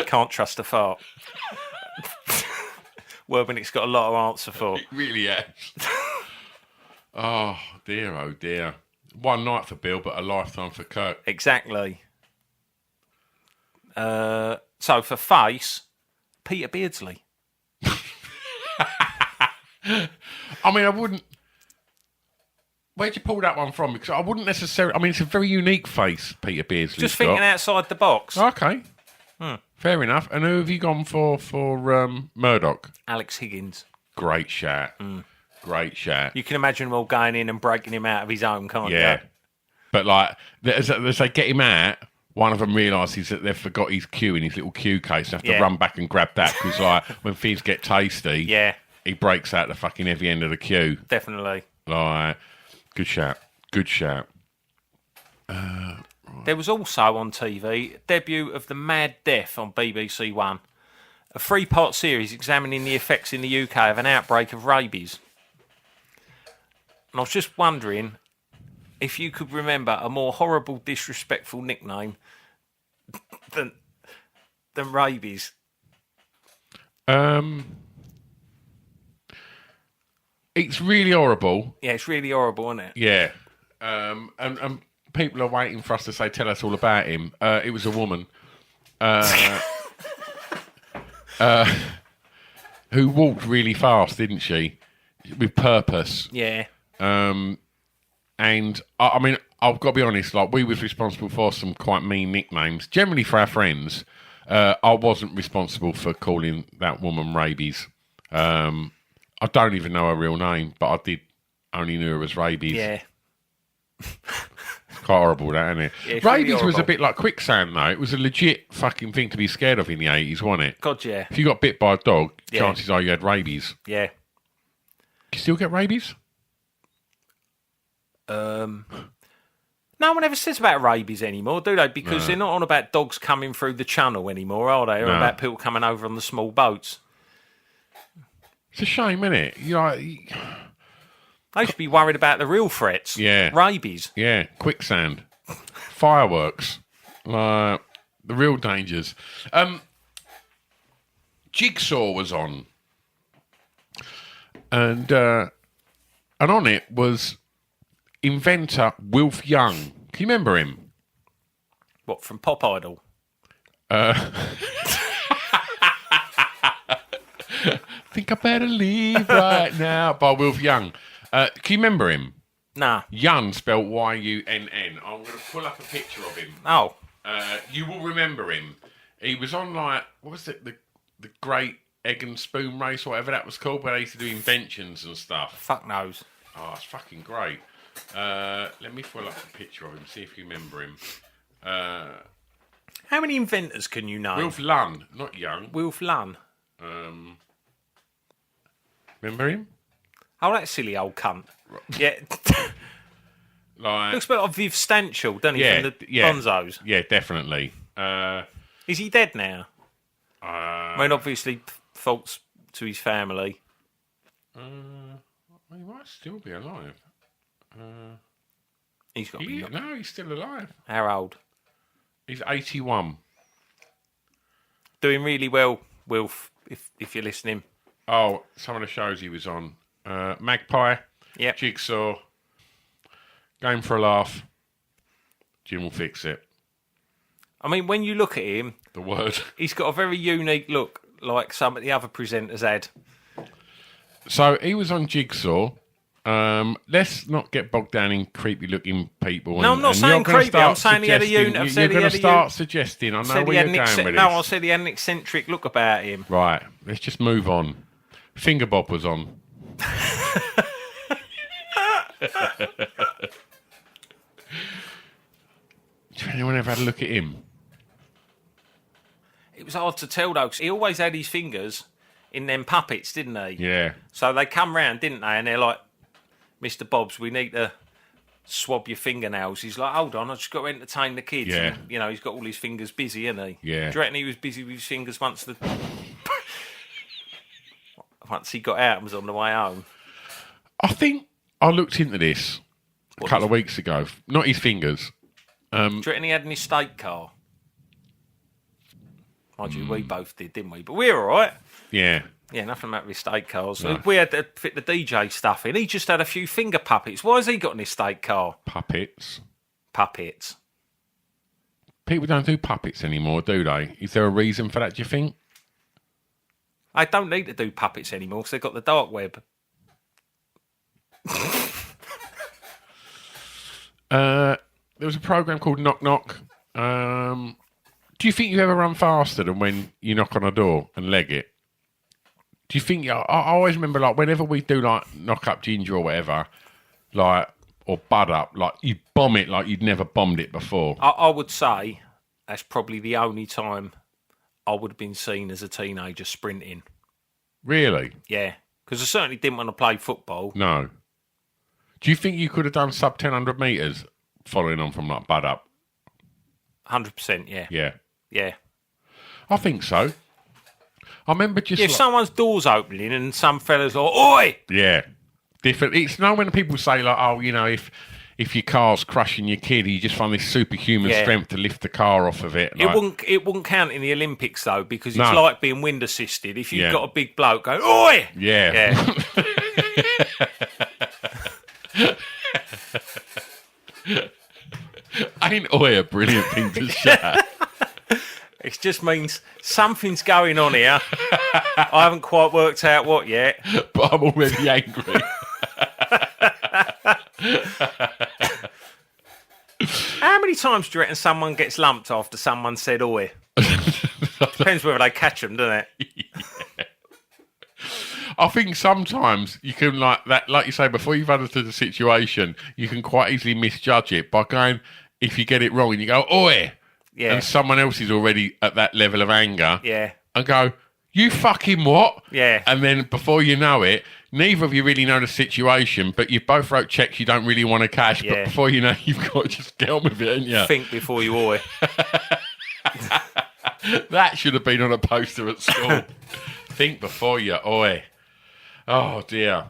Can't trust a fart. Werbennick's got a lot to answer for. Really has. Oh dear. One night for Bill, but a lifetime for Kirk. Exactly. So for face, Peter Beardsley. I mean, I wouldn't. Where'd you pull that one from? Because I wouldn't necessarily. I mean, it's a very unique face, Peter Beardsley. Just thinking outside the box. Okay. Fair enough. And who have you gone for Murdoch? Alex Higgins. Great shout. Great shout. You can imagine them all going in and breaking him out of his home, can't Yeah. you? But like, as they get him out, one of them realises that they've forgot his cue in his little cue case and have to Yeah. run back and grab that because like when things get tasty, Yeah, he breaks out the fucking heavy end of the cue. definitely. Like, good shout. Good shout. There was also on TV debut of the Mad Death on BBC One. a 3-part series examining the effects in the UK of an outbreak of rabies. And I was just wondering if you could remember a more horrible, disrespectful nickname than rabies. It's really horrible. Yeah, it's really horrible, isn't it? Yeah. And people are waiting for us to say, tell us all about him. It was a woman who walked really fast, didn't she? With purpose. Yeah. And I mean, I've got to be honest, like, we was responsible for some quite mean nicknames, generally for our friends. I wasn't responsible for calling that woman rabies. I don't even know her real name, but I did only knew her as rabies. Yeah. It's quite horrible, that, isn't it? Yeah, rabies really was a bit like quicksand, though. It was a legit fucking thing to be scared of in the 80s, wasn't it? God, yeah. If you got bit by a dog, Yeah. chances are you had rabies. Yeah. You still get rabies? No one ever says about rabies anymore, do they? Because they're not on about dogs coming through the channel anymore, are they? Or about people coming over on the small boats. It's a shame, isn't it? You know, They should be worried about the real threats. Yeah. Rabies. yeah, quicksand, fireworks, the real dangers. Jigsaw was on, and on it was inventor Wilf Young. Can you remember him? What, from Pop Idol? Think I better leave right now by Wilf Young. Can you remember him? Nah. Young, spelled Y-U-N-N. I'm going to pull up a picture of him. Oh. You will remember him. He was on, like, what was it, the Great Egg and Spoon Race, or whatever that was called, where they used to do inventions and stuff. Fuck knows. Oh, it's fucking great. Let me pull up a picture of him, see if you remember him. How many inventors can you know? Wilf Lunn, not Young. Wilf Lunn. Remember him? Oh, that silly old cunt. Yeah. Like, Looks a bit like Viv Stanchel, doesn't he, yeah, from the yeah, Bonzos? Yeah, definitely. Is he dead now? I mean, obviously, faults to his family. He might still be alive. He's got to be... No, he's still alive. How old? He's 81. Doing really well, Wilf, if you're listening. Oh, some of the shows he was on. Magpie, Yep. Jigsaw, Game for a Laugh, Jim Will Fix It. I mean, when you look at him, The Word. he's got a very unique look, like some of the other presenters had. So he was on Jigsaw. Let's not get bogged down in creepy-looking people. No, I'm not saying creepy. I'm saying he had a unit. I've said You're he going had to a start suggesting. I know where you're going with No, I this. said he had an eccentric look about him. Right, let's just move on. Finger Bob was on. Did anyone ever had a look at him? It was hard to tell, though, 'cause he always had his fingers in them puppets, didn't he? Yeah. So they come round, didn't they? And they're like, Mr. Bobs, we need to swab your fingernails. He's like, hold on, I've just got to entertain the kids. Yeah. And, you know, he's got all his fingers busy, isn't he? Yeah. Do you reckon he was busy with his fingers once once he got out and was on the way home? I think I looked into this a couple of weeks ago. Not his fingers. Do you reckon he had an estate car? Mind you, we both did, didn't we? But we're all right. Yeah. Yeah, nothing about estate cars. No. We had to fit the DJ stuff in. He just had a few finger puppets. Why has he got an estate car? Puppets. Puppets. People don't do puppets anymore, do they? Is there a reason for that, do you think? I don't need to do puppets anymore because they've got the dark web. There was a program called Knock Knock. Do you think you ever run faster than when you knock on a door and leg it? Do you think... I always remember, like, whenever we do, like, Knock Up Ginger or whatever, like, or Bud Up, like, you bomb it like you'd never bombed it before. I would say that's probably the only time I would have been seen as a teenager sprinting. Really? Yeah, because I certainly didn't want to play football. No. Do you think you could have done sub 1,000 metres following on from, like, Bud Up? 100%, yeah. Yeah. Yeah. I think so. I remember just If someone's door's opening and some fella's like, oi! yeah, different. It's no when people say like, oh, you know, if your car's crushing your kid, you just find this superhuman strength to lift the car off of it. Like, It wouldn't count in the Olympics though, because it's No. like being wind assisted. If you've got a big bloke going, oi! yeah. Ain't oi a brilliant thing to say? It just means something's going on here. I haven't quite worked out what yet. But I'm already angry. How many times do you reckon someone gets lumped after someone said oi? Depends whether they catch them, doesn't it? I think sometimes you can like you say, before you've understood the situation, you can quite easily misjudge it by going, if you get it wrong and you go, oi, and someone else is already at that level of anger, and go, you fucking what? Yeah. And then before you know it, neither of you really know the situation, but you both wrote checks you don't really want to cash, but before you know, you've got to just get on with it, haven't you? Think before you oi. That should have been on a poster at school. Think before you oi. Oh, dear.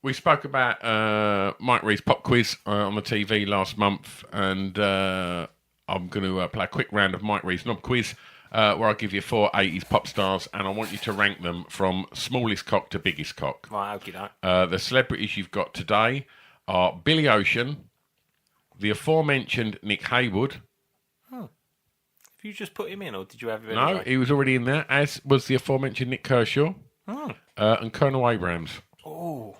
We spoke about Mike Reed's pop quiz on the TV last month, and I'm going to play a quick round of Mike Reed's knob quiz, where I give you 4 80s pop stars, and I want you to rank them from smallest cock to biggest cock. Right, okay, no. The celebrities you've got today are Billy Ocean, the aforementioned Nick Haywood. Have you just put him in, or did you have him in? No, he was already in there, as was the aforementioned Nick Kershaw, and Colonel Abrams. Oh.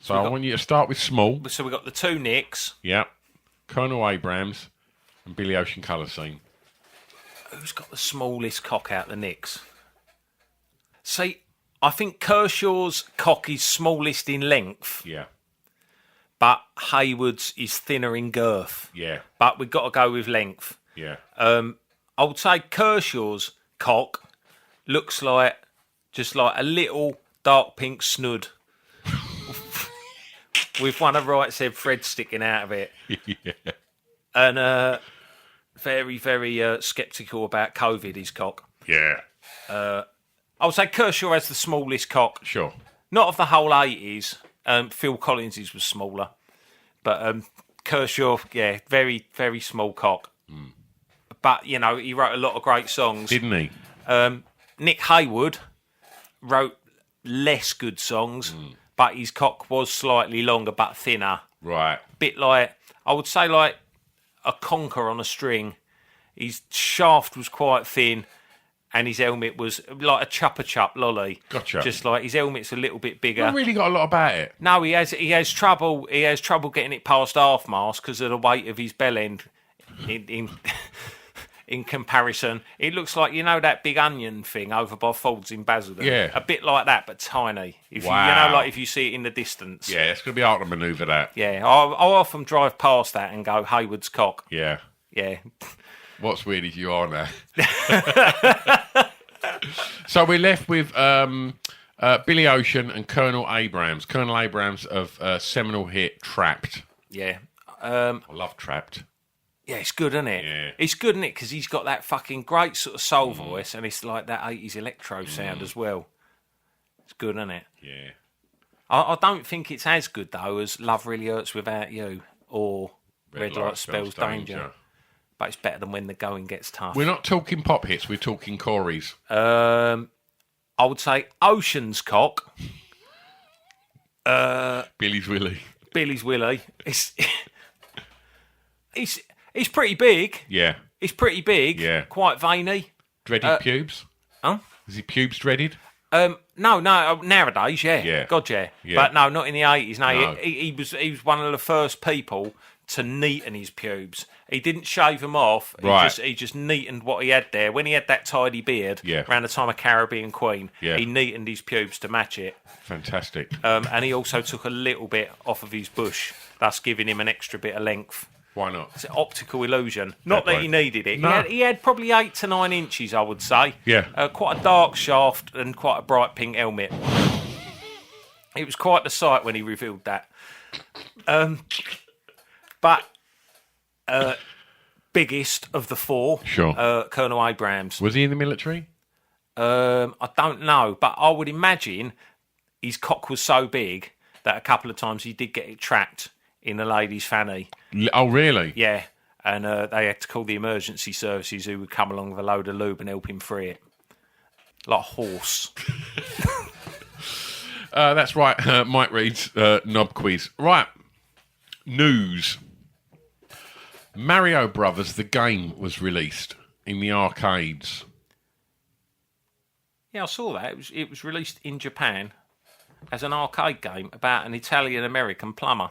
So I want you to start with small. So we've got the 2 Nicks. Yeah. Colonel Abrams and Billy Ocean colour scene. Who's got the smallest cock out the Nicks? See, I think Kershaw's cock is smallest in length, Yeah. but Haywood's is thinner in girth. Yeah. But we've got to go with length. Yeah. I would say Kershaw's cock looks like just like a little dark pink snud with one of Wright's head thread sticking out of it. Yeah. And very, very sceptical about COVID, his cock. Yeah. I would say Kershaw has the smallest cock. Sure. Not of the whole 80s. Phil Collins's was smaller. But Kershaw, yeah, very, very small cock. But, you know, he wrote a lot of great songs. Didn't he? Nick Haywood wrote less good songs, but his cock was slightly longer but thinner. Right. Bit like, I would say like a conker on a string. His shaft was quite thin, and his helmet was like a Chupa Chup lolly. Gotcha. Just like his helmet's a little bit bigger. Not really got a lot about it. No, he has trouble. He has trouble getting it past half mast because of the weight of his bell end. In comparison, it looks like, you know, that big onion thing over by Ford's in Basildon. Yeah. A bit like that, but tiny. If Wow. you know, like if you see it in the distance. Yeah, it's going to be hard to manoeuvre that. Yeah, I'll often drive past that and go, Haywood's cock. Yeah. Yeah. What's weird is you are now. So we're left with Billy Ocean and Colonel Abrams. Colonel Abrams of seminal hit Trapped. Yeah. I love Trapped. Yeah, it's good, isn't it? Yeah. It's good, isn't it? Because he's got that fucking great sort of soul voice, and it's like that 80s electro sound as well. It's good, isn't it? Yeah. I don't think it's as good, though, as Love Really Hurts Without You or Red Light Spells Danger. But it's better than When the Going Gets Tough. We're not talking pop hits, we're talking Corys. I would say Ocean's cock. Billy's Willie. Billy's Willie. It's pretty big. Yeah. It's pretty big. Yeah. Quite veiny. Dreaded pubes? Huh? Is he pubes dreaded? No, nowadays, yeah. Yeah. God, yeah. Yeah. But no, not in the 80s. No, No. He was one of the first people to neaten his pubes. He didn't shave them off. Right. He just neatened what he had there. When he had that tidy beard, Yeah. around the time of Caribbean Queen, Yeah. he neatened his pubes to match it. Fantastic. And he also took a little bit off of his bush, thus giving him an extra bit of length. Why not? It's an optical illusion. Not that play. he needed it. No. He had probably 8 to 9 inches, I would say. Yeah. Quite a dark shaft and quite a bright pink helmet. It was quite the sight when he revealed that. But biggest of the four. Sure. Colonel Abrams. Was he in the military? I don't know, but I would imagine his cock was so big that a couple of times he did get it trapped in a lady's fanny. Oh, really? Yeah, and they had to call the emergency services who would come along with a load of lube and help him free it. Like a horse. That's right. Mike reads knob quiz. Right. News. Mario Brothers, the game, was released in the arcades. Yeah, I saw that. It was released in Japan as an arcade game about an Italian-American plumber.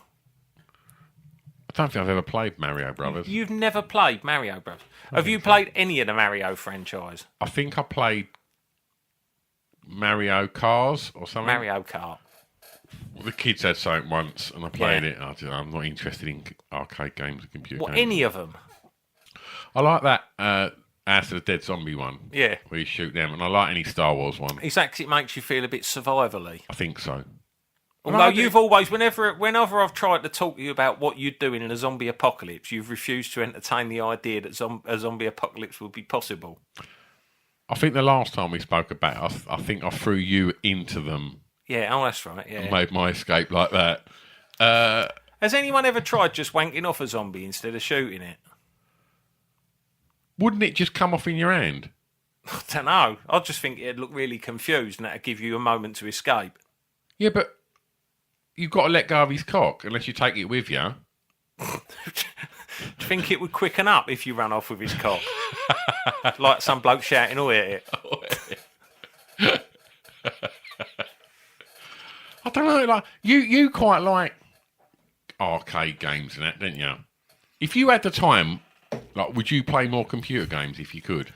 I don't think I've ever played Mario Brothers. You've never played Mario Brothers? Have you played any of the Mario franchise? I think I played Mario Cars or something. Mario Kart. Well, the kids had something once, and I played it. I'm not interested in arcade games and computer games. Any of them? I like that House of the Dead Zombie one. Yeah. Where you shoot them, and I like any Star Wars one. Exactly, it makes you feel a bit survivally. I think so. Although you've always, whenever I've tried to talk to you about what you're doing in a zombie apocalypse, you've refused to entertain the idea that a zombie apocalypse would be possible. I think the last time we spoke about it, I think I threw you into them. Yeah, oh, that's right, yeah. And made my escape like that. Has anyone ever tried just wanking off a zombie instead of shooting it? Wouldn't it just come off in your hand? I don't know. I just think it'd look really confused and that'd give you a moment to escape. Yeah, but you've got to let go of his cock unless you take it with you. Do you think it would quicken up if you ran off with his cock? Like some bloke shouting, "Oh, it." I don't know. Like you quite like arcade games and that, don't you? If you had the time, like, would you play more computer games if you could?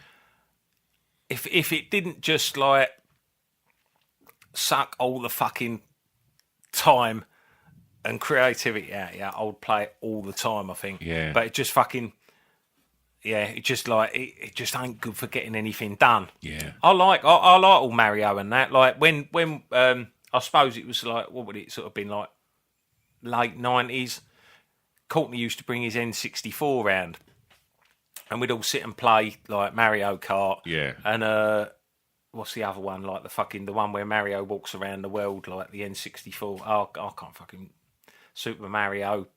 If it didn't just like suck all the fucking time and creativity out, I would play it all the time, I think. Yeah. But it just fucking, it just like it just ain't good for getting anything done. Yeah. I like all Mario and that. Like when I suppose it was like, what would it sort of been like, late 90s? Courtney used to bring his N64 round, and we'd all sit and play like Mario Kart. Yeah. And what's the other one? Like the one where Mario walks around the world, like the N64. Oh, I can't fucking Super Mario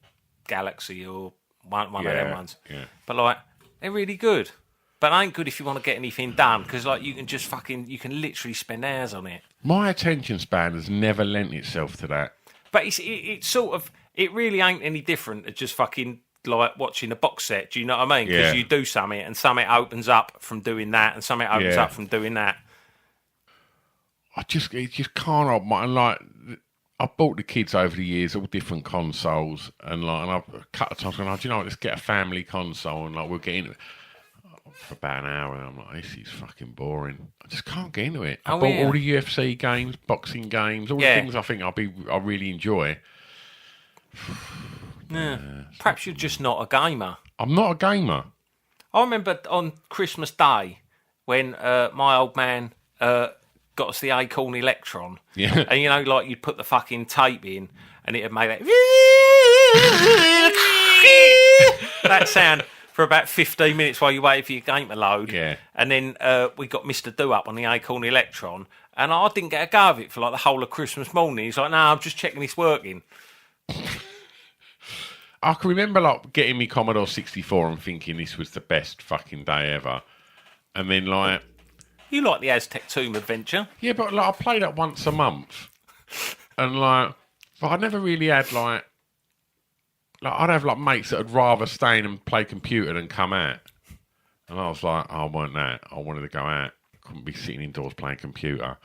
Galaxy or one of them ones. Yeah. But like, they're really good. But ain't good if you want to get anything done, because like you can literally spend hours on it. My attention span has never lent itself to that. But it's sort of, it really ain't any different to just fucking like watching a box set. Do you know what I mean? Because you do something and something opens up from doing that, and something opens up from doing that. It just can't help my, like, I've bought the kids over the years all different consoles, and I've a couple of times gone, do you know what, let's get a family console, and like we'll get into it for about an hour, and I'm like, this is fucking boring. I just can't get into it. I bought all the UFC games, boxing games, all the things I think I really enjoy. Perhaps you're just not a gamer. I'm not a gamer. I remember on Christmas Day when my old man got us the Acorn Electron. Yeah. And you know, like you'd put the fucking tape in and it'd make that sound for about 15 minutes while you waited for your game to load. Yeah. And then we got Mr. Do-Up on the Acorn Electron, and I didn't get a go of it for like the whole of Christmas morning. He's like, no, I'm just checking it's working. I can remember like getting me Commodore 64 and thinking this was the best fucking day ever. And then like... You like the Aztec Tomb Adventure? Yeah, but like I played it once a month. And like... But I never really had like I'd have like mates that would rather stay in and play computer than come out. And I was like, I want that. I wanted to go out. I couldn't be sitting indoors playing computer.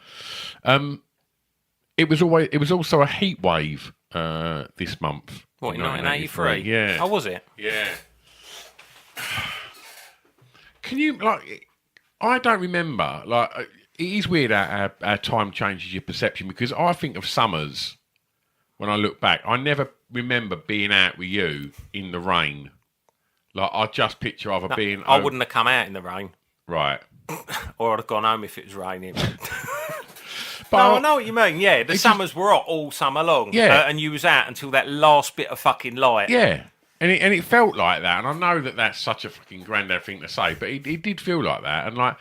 It was also a heat wave this month. What, in 1983? Yeah. Oh, was it? Yeah. Can you, like, I don't remember, like, it is weird how time changes your perception, because I think of summers, when I look back, I never remember being out with you in the rain. Like, I just picture either being... I wouldn't have come out in the rain. Right. Or I'd have gone home if it was raining. But no, I know what you mean, yeah. The summers were hot all summer long. Yeah. And you was out until that last bit of fucking light. Yeah. And it felt like that. And I know that that's such a fucking granddad thing to say, but it did feel like that. And like,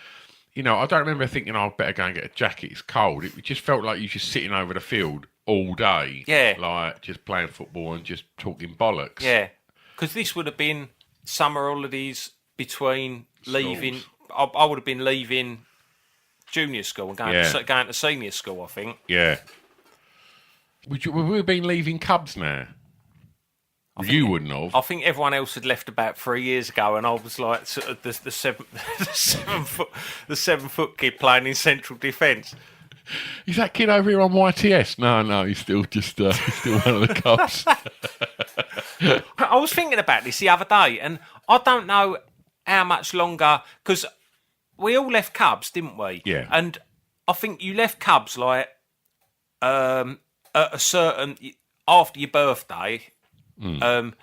you know, I don't remember thinking, oh, I better go and get a jacket. It's cold. It just felt like you were just sitting over the field all day. Yeah. Like just playing football and just talking bollocks. Yeah. Because this would have been summer holidays between leaving. I would have been leaving junior school and going to senior school, I think. Yeah. Would we have been leaving Cubs now? You wouldn't have. I think everyone else had left about 3 years ago, and I was like sort of the 7 foot kid playing in central defence. Is that kid over here on YTS? No, he's still one of the Cubs. I was thinking about this the other day, and I don't know how much longer, because we all left Cubs, didn't we? Yeah. And I think you left Cubs like at a certain after your birthday. At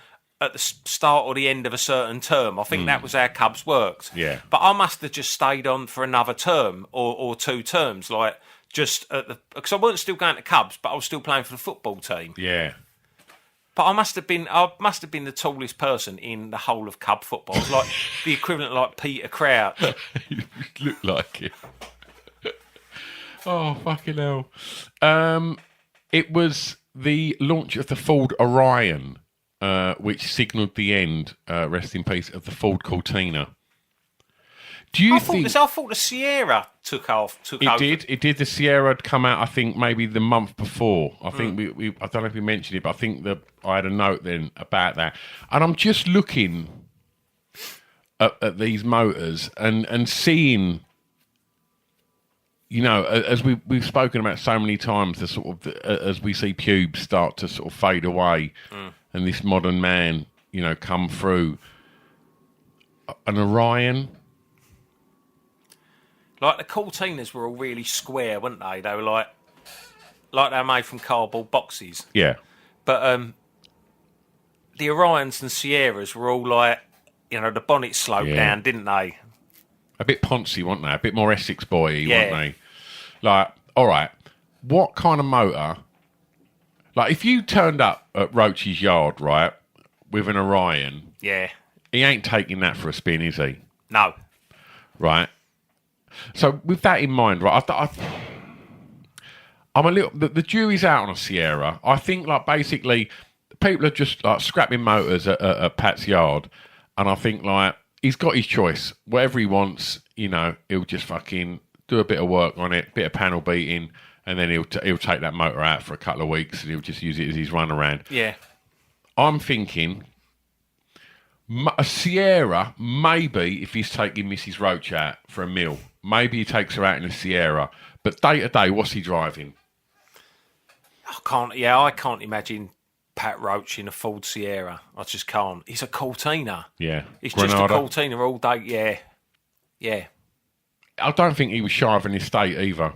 the start or the end of a certain term. I think that was how Cubs worked. Yeah. But I must have just stayed on for another term or 2 terms, like just because I wasn't still going to Cubs, but I was still playing for the football team. Yeah. But I must have been the tallest person in the whole of Cub football. I was like the equivalent of like Peter Crouch. You look like it. Oh, fucking hell. It was the launch of the Ford Orion, which signalled the end, rest in peace, of the Ford Cortina. Do you think... I thought the Sierra took over. It did. The Sierra had come out, I think, maybe the month before. I think we I don't know if we mentioned it, but I think that I had a note then about that. And I'm just looking at these motors and seeing... You know, as we've spoken about so many times, the sort of as we see pubes start to sort of fade away, and this modern man, you know, come through. An Orion, like the Cortinas were all really square, weren't they? They were like they were made from cardboard boxes. yeah, But the Orions and Sierras were all like, you know, the bonnet sloped down, didn't they? a bit poncy, weren't they? A bit more Essex boy, Yeah. weren't they? Like, all right, what kind of motor? Like, if you turned up at Roach's yard, right, with an Orion, Yeah. he ain't taking that for a spin, is he? No. Right. So with that in mind, right, I'm a little. The jury's out on a Sierra. I think, like, basically, people are just like scrapping motors at Pat's yard, and I think, like, he's got his choice. Whatever he wants, you know, he'll just fucking do a bit of work on it, bit of panel beating, and then he'll take that motor out for a couple of weeks, and he'll just use it as his runaround. Yeah. I'm thinking a Sierra, maybe if he's taking Mrs. Roach out for a meal, maybe he takes her out in a Sierra. But day to day, what's he driving? I can't imagine Pat Roach in a Ford Sierra. I just can't. He's a Cortina. Yeah. It's Granada. just a Cortina all day. Yeah. Yeah. I don't think he was shy of an estate either.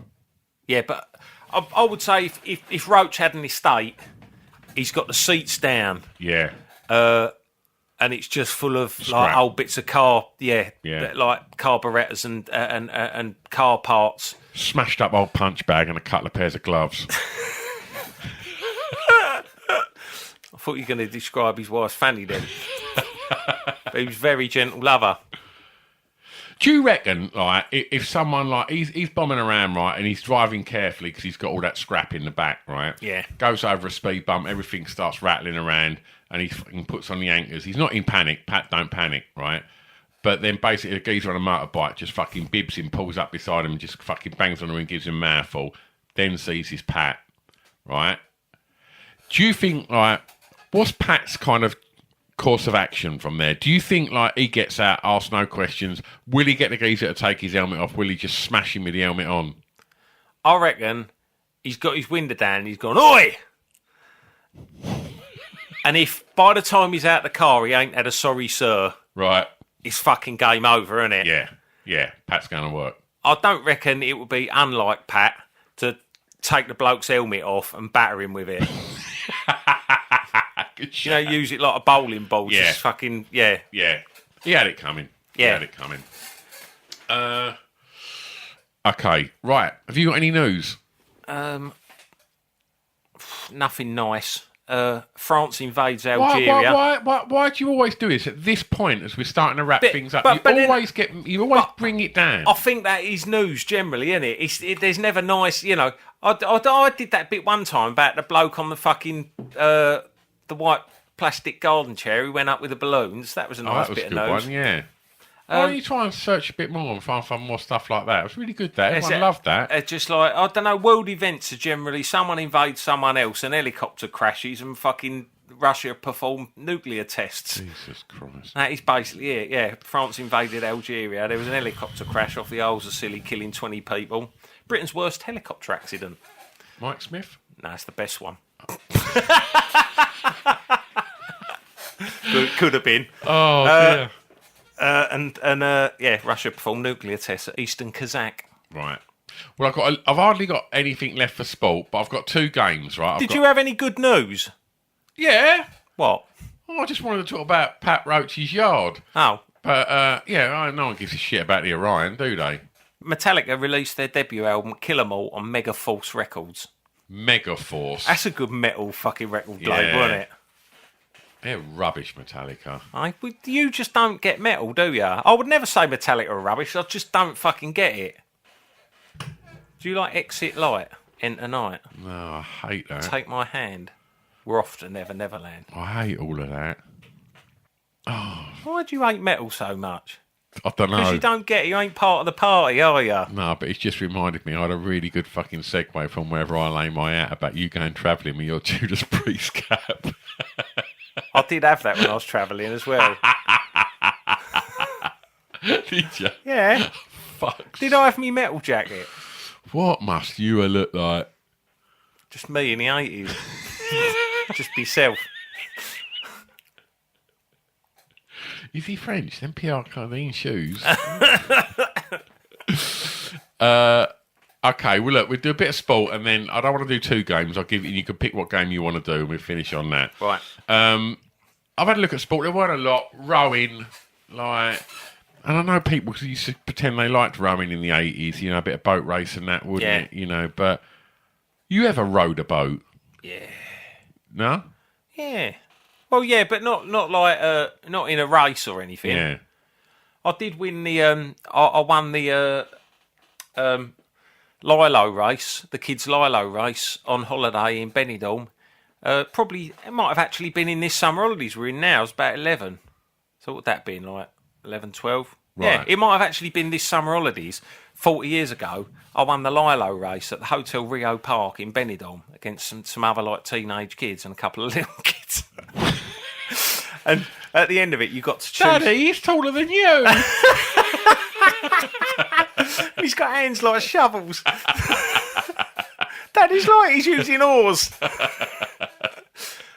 Yeah, but I would say if Roach had an estate, he's got the seats down. Yeah. And it's just full of Scrap. like old bits of car, Yeah. like carburettors and car parts. Smashed up old punch bag and a couple of pairs of gloves. I thought you were going to describe his wife's fanny then. But he was a very gentle lover. Do you reckon, like, if someone, like, he's bombing around, right, and he's driving carefully because he's got all that scrap in the back, right? Yeah. Goes over a speed bump, everything starts rattling around, and he fucking puts on the anchors. He's not in panic. Pat, don't panic, right? But then basically a geezer on a motorbike just fucking bibs him, pulls up beside him, and just fucking bangs on him and gives him a mouthful. Then sees his Pat, right? Do you think, like, what's Pat's kind of course of action from there? Do you think, like, he gets out, asks no questions? Will he get the geezer to take his helmet off? Will he just smash him with the helmet on? I reckon he's got his window down and he's gone, "Oi!" And if by the time he's out the car he ain't had a sorry sir, Right. it's fucking game over, isn't it? Yeah. Pat's going to work. I don't reckon it would be unlike Pat to take the bloke's helmet off and batter him with it. Good You know, use it like a bowling ball. Yeah. Just fucking, yeah. Yeah. He had it coming. Yeah. He had it coming. Okay. Right. Have you got any news? Nothing nice. France invades Algeria. Why do you always do this at this point as we're starting to wrap things up? You always bring it down. I think that is news generally, isn't it? There's never nice, you know. I did that bit one time about the bloke on the fucking the white plastic garden chair who went up with the balloons. That was a nice bit of news. That was a good one, yeah. Why don't you try and search a bit more and find more stuff like that? It was really good, that. Everyone loved that. It's just like, I don't know, world events are generally someone invades someone else, an helicopter crashes, and fucking Russia perform nuclear tests. Jesus Christ. That is basically it, yeah. France invaded Algeria. There was an helicopter crash off the Isles of Scilly, killing 20 people. Britain's worst helicopter accident. Mike Smith? No, it's the best one. Could have been. Oh, dear. Russia performed nuclear tests at Eastern Kazakh. Right. Well, I've hardly got anything left for sport, but I've got 2 games, right? Did you have any good news? Yeah. What? Oh, I just wanted to talk about Pat Roach's yard. Oh. But, no one gives a shit about the Orion, do they? Metallica released their debut album, Kill 'Em All, on Megaforce Records. Megaforce? That's a good metal fucking record label, wasn't it? They're rubbish, Metallica. You just don't get metal, do you? I would never say Metallica are rubbish. I just don't fucking get it. Do you like Exit Light, Enter Night? No, I hate that. Take My Hand. We're off to Never Neverland. I hate all of that. Oh. Why do you hate metal so much? I don't know. Because you don't get it. You ain't part of the party, are you? No, but it's just reminded me I had a really good fucking segue from wherever I lay my hat about you going travelling with your Judas Priest cap. I did have that when I was travelling as well. Did you? Yeah. Fuck. Did I have me metal jacket? What must you have looked like? Just me in the 80s. Just be self. Is he French? Them Pierre Cardin shoes. Okay, well, look, we'll do a bit of sport, and then I don't want to do 2 games. I'll give you, you can pick what game you want to do, and we'll finish on that. Right. I've had a look at sport. There weren't a lot. Rowing, and I know people used to pretend they liked rowing in the 80s, a bit of boat race and that, wouldn't it? But you ever rowed a boat? Yeah. No? Yeah. Well, yeah, but not in a race or anything. Yeah. I did win I won the Lilo race, the kids' Lilo race on holiday in Benidorm. Probably, it might have actually been in this summer holidays we're in now. It's about 11. So what would that been, like 11, 12? Right. Yeah, it might have actually been this summer holidays. 40 years ago, I won the Lilo race at the Hotel Rio Park in Benidorm against some other like teenage kids and a couple of little kids. And at the end of it, you got to choose. Daddy, he's taller than you. He's got hands like shovels. Daddy's like he's using oars.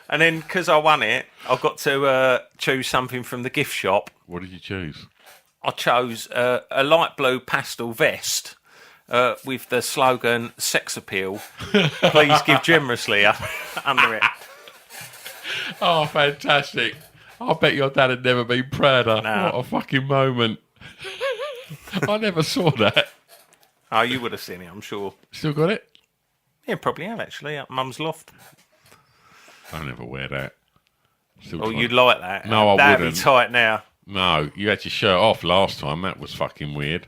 And then, because I won it, I got to choose something from the gift shop. What did you choose? I chose a light blue pastel vest with the slogan "Sex Appeal." Please give generously under it. Oh, fantastic. I bet your dad had never been prouder. No. What a fucking moment. I never saw that. Oh, you would have seen it, I'm sure. Still got it? Yeah, probably have, actually, at Mum's loft. I never wear that. Oh, you'd like that? No, I That'd wouldn't. be tight now. No, you had your shirt off last time. That was fucking weird.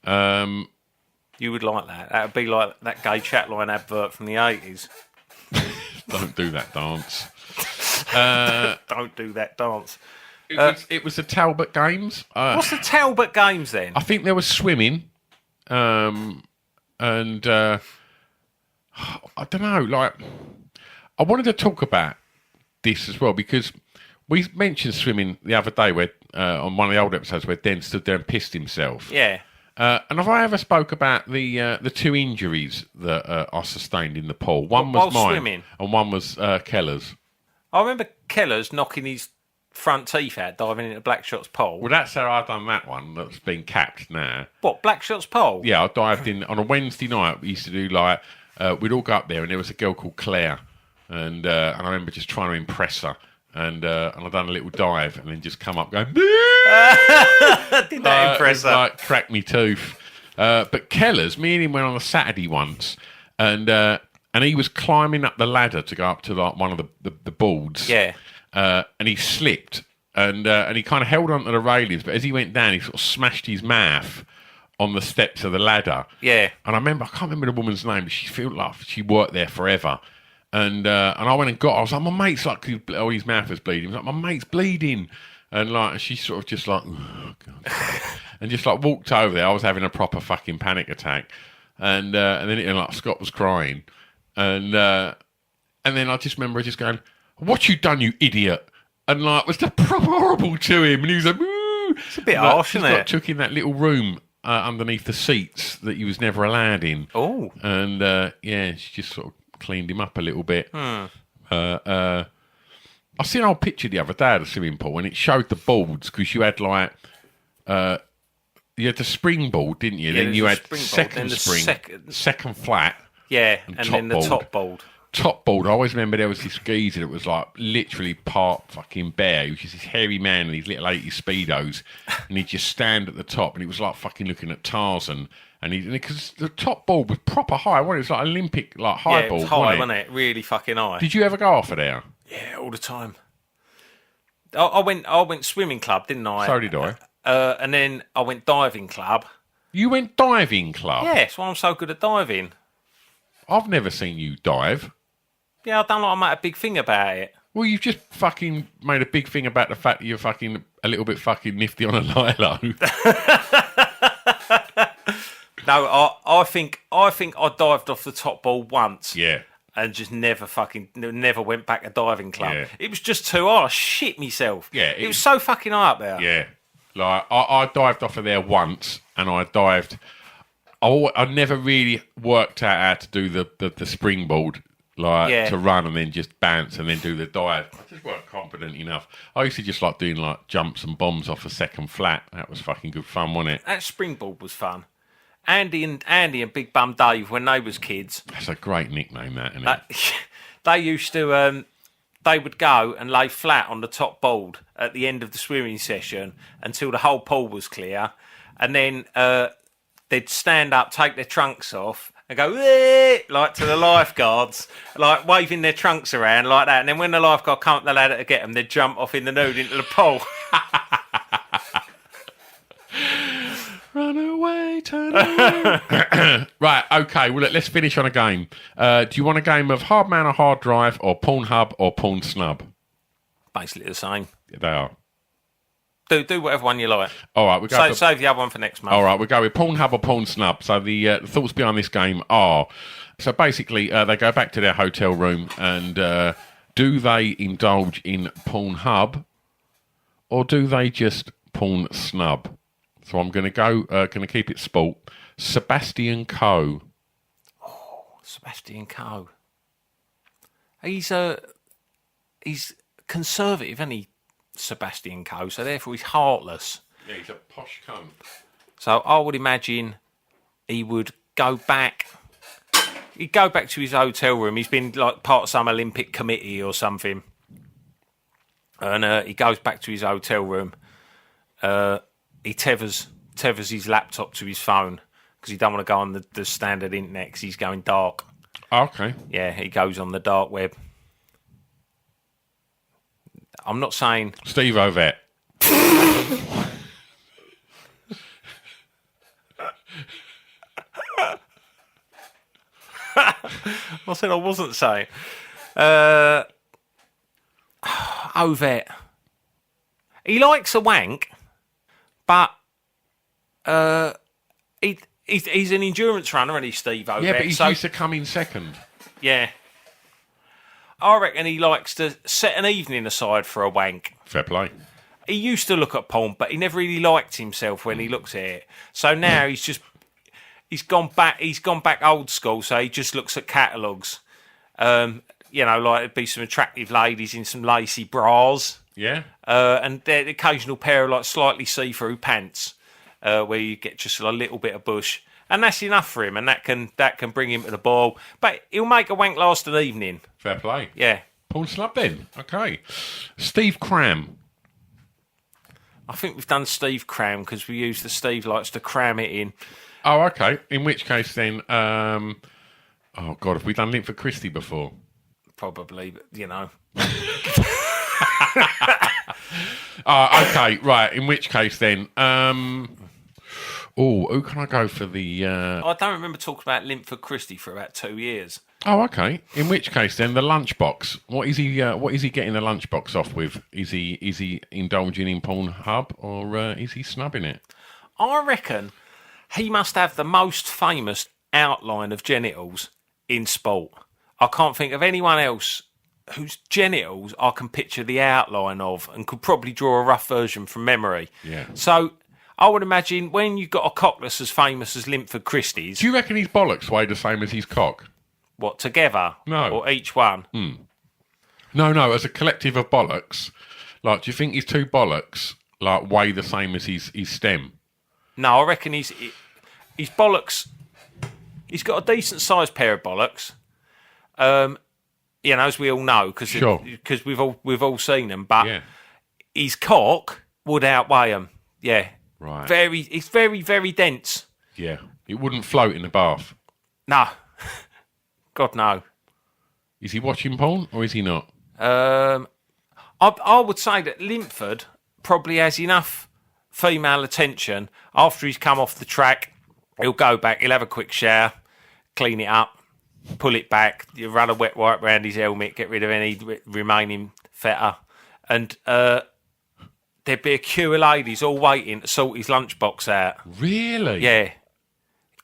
You would like that. That would be like that gay chatline advert from the 80s. Don't do that dance. Don't do that dance. It was the Talbot Games. What's the Talbot Games then? I think there was swimming. And I don't know, like, I wanted to talk about this as well because we mentioned swimming the other day where on one of the old episodes where Den stood there and pissed himself. Yeah. And have I ever spoke about the 2 injuries that I sustained in the pool? One was while mine, swimming? and one was Keller's. I remember Keller's knocking his front teeth out diving into Blackshot's pole. Well, that's how I done that one. That's been capped now. What, Blackshot's pole? Yeah, I dived in on a Wednesday night. We used to do like we'd all go up there, and there was a girl called Claire, and I remember just trying to impress her. And I done a little dive and then just come up going, boo! Did that impress her? Like, crack me tooth. But Keller's, me and him went on a Saturday once, and and he was climbing up the ladder to go up to like one of the boards. Yeah. And he slipped, and he kind of held onto the railings, but as he went down, he sort of smashed his mouth on the steps of the ladder. Yeah. And I can't remember the woman's name, but she felt like she worked there forever. And I went and I was like, my mate's like, his mouth was bleeding. He was like, my mate's bleeding. And like, she sort of just like, oh, God. And just like walked over there. I was having a proper fucking panic attack. And then like Scott was crying. And then I just remember just going, what you done, you idiot? And like, it was just proper horrible to him. And he was like, ooh. It's a bit harsh, isn't it? Took in that little room underneath the seats that he was never allowed in. Oh. And she just sort of cleaned him up a little bit. I seen an old picture the other day at the swimming pool, and it showed the boards because you had like you had the springboard, didn't you? Yeah, then you had second spring, second flat. Yeah, and then the top board. Top board. I always remember there was this geezer that was like literally part fucking bear. He was just this hairy man in his little 80s Speedos, and he'd just stand at the top, and it was like fucking looking at Tarzan. And because the top board was proper high, wasn't it? It was like Olympic, like high yeah, ball, it was high, wasn't it? Really fucking high. Did you ever go off of there? Yeah, all the time. I went swimming club, didn't I? So did I. And then I went diving club. You went diving club? Yeah, that's why I'm so good at diving. I've never seen you dive. Yeah, I don't like I made a big thing about it. Well, you've just fucking made a big thing about the fact that you're fucking a little bit fucking nifty on a lilo. No, I think I dived off the top ball once. Yeah. And just never went back to diving club. Yeah. It was just too high. I shit myself. Yeah. It was so fucking high up there. Yeah. Like, I dived off of there once, and I dived... I never really worked out how to do the springboard, to run and then just bounce and then do the dive. I just weren't confident enough. I used to just like doing like jumps and bombs off a second flat. That was fucking good fun, wasn't it? That springboard was fun. Andy and Big Bum Dave, when they was kids... That's a great nickname, that, isn't it? They used to... they would go and lay flat on the top board at the end of the swimming session until the whole pool was clear. And then they'd stand up, take their trunks off, and go, "Wee!" like to the lifeguards, like waving their trunks around like that. And then when the lifeguard come up the ladder to get them, they'd jump off in the nude into the pool. Run away, turn away. Right, okay, well, let's finish on a game. Do you want a game of Hard Man or Hard Drive, or Pornhub or Porn Snub? Basically the same. Yeah, they are. Do whatever one you like. All right, we go. Save the other one for next month. All right, we go with Pornhub or Porn Snub. So the thoughts behind this game are: so basically, they go back to their hotel room, and do they indulge in Pornhub, or do they just Porn Snub? So I'm going to keep it sport. Sebastian Coe. Oh, Sebastian Coe. He's conservative, isn't he, Sebastian Coe? So therefore he's heartless. Yeah, he's a posh cunt. So I would imagine he would go back. He'd go back to his hotel room. He's been like part of some Olympic committee or something. And he goes back to his hotel room. He tethers his laptop to his phone because he don't want to go on the standard internet because he's going dark. Okay. Yeah, he goes on the dark web. I'm not saying... Steve Ovett. I said I wasn't saying. Ovett. He likes a wank, but he's an endurance runner, isn't he, Steve Ovett? Yeah, but he's used to come in second. Yeah. I reckon he likes to set an evening aside for a wank. Fair play. He used to look at porn, but he never really liked himself when he looks at it. So now he's gone back old school, so he just looks at catalogues. Like it'd be some attractive ladies in some lacy bras. Yeah. And the occasional pair of like slightly see-through pants, where you get just a little bit of bush. And that's enough for him, and that can bring him to the ball. But he'll make a wank last an evening. Fair play. Yeah. Porn Snub then. Okay. Steve Cram. I think we've done Steve Cram because we use the Steve likes to cram it in. Oh, okay. In which case then, Oh, God, have we done Linford Christie before? Probably, but you know. Okay, right. In which case then, who can I go for the... I don't remember talking about Linford Christie for about 2 years. Oh, okay. In which case then, the lunchbox. What is he getting the lunchbox off with? Is he indulging in Pornhub, or is he snubbing it? I reckon he must have the most famous outline of genitals in sport. I can't think of anyone else whose genitals I can picture the outline of and could probably draw a rough version from memory. Yeah. So I would imagine when you've got a cock that's as famous as Linford Christie's... Do you reckon his bollocks weigh the same as his cock? What, together? No. Or each one? No, as a collective of bollocks. Like, do you think his two bollocks, like, weigh the same as his stem? No, I reckon his bollocks... He's got a decent-sized pair of bollocks. As we all know, because Sure. we've all seen them. But Yeah. his cock would outweigh them. Yeah. Right. It's very, very dense. Yeah. It wouldn't float in the bath. No. God, no. Is he watching porn, or is he not? I would say that Linford probably has enough female attention. After he's come off the track, he'll go back, he'll have a quick shower, clean it up, pull it back, you run a wet wipe around his helmet, get rid of any remaining feta, and there'd be a queue of ladies all waiting to sort his lunchbox out. Really? Yeah.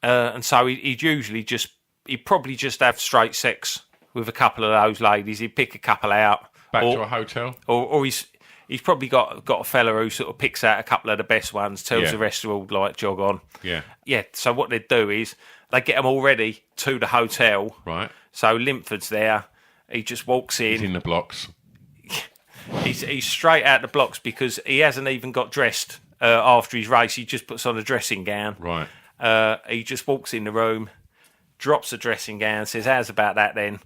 And so he'd probably just have straight sex with a couple of those ladies. He'd pick a couple out. Back to a hotel? Or he's probably got a fella who sort of picks out a couple of the best ones, tells Yeah. the rest to all like jog on. Yeah. Yeah, so what they'd do is they get them all ready to the hotel. Right. So Linford's there. He just walks in. He's in the blocks. He's straight out the blocks because he hasn't even got dressed after his race. He just puts on a dressing gown. Right. He just walks in the room, drops the dressing gown, says, "How's about that then?"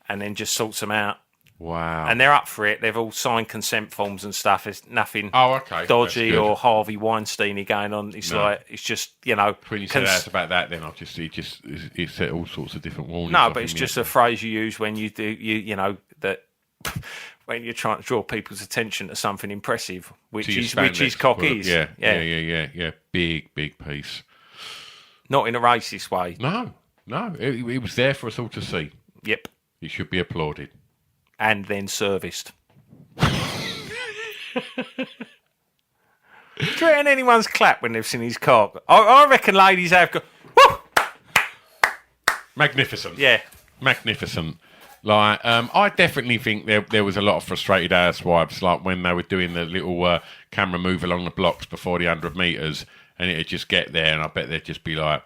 And then just sorts them out. Wow. And they're up for it. They've all signed consent forms and stuff. It's nothing okay. dodgy That's good. or Harvey Weinstein-y going on. It's it's just, When you said that's about that, then it set all sorts of different warnings. No, off but it's in just the- a phrase you use when you do, that when you're trying to draw people's attention to something impressive, which to your is spandex cock product. is. Yeah. Big piece. Not in a racist way. No. It was there for us all to see. Yep. It should be applauded. And then serviced. Do you reckon anyone's clapped when they've seen his cock? I reckon ladies have got. Woo! Magnificent. Yeah. Magnificent. Like, I definitely think there was a lot of frustrated housewives, like when they were doing the little camera move along the blocks before the 100 metres, and it'd just get there, and I bet they'd just be like,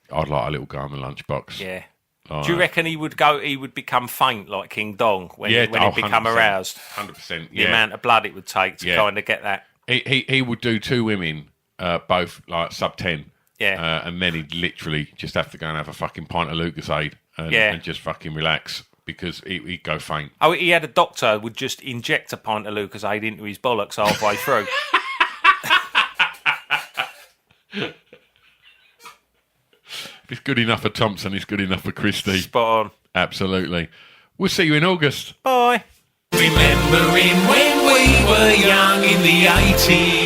"I'd like a little go in the lunchbox." Yeah. Like, Do you reckon he would become faint like King Dong when he'd become 100%. aroused? 100%. The amount of blood it would take to kind of get that. He would do two women, both like sub 10. Yeah. And then he'd literally just have to go and have a fucking pint of Lucasade and just fucking relax because he'd go faint. Oh, he had a doctor who would just inject a pint of Lucasade into his bollocks halfway through. If it's good enough for Thompson, it's good enough for Christie. Spot on. Absolutely. We'll see you in August. Bye. Remembering when we were young in the 80s.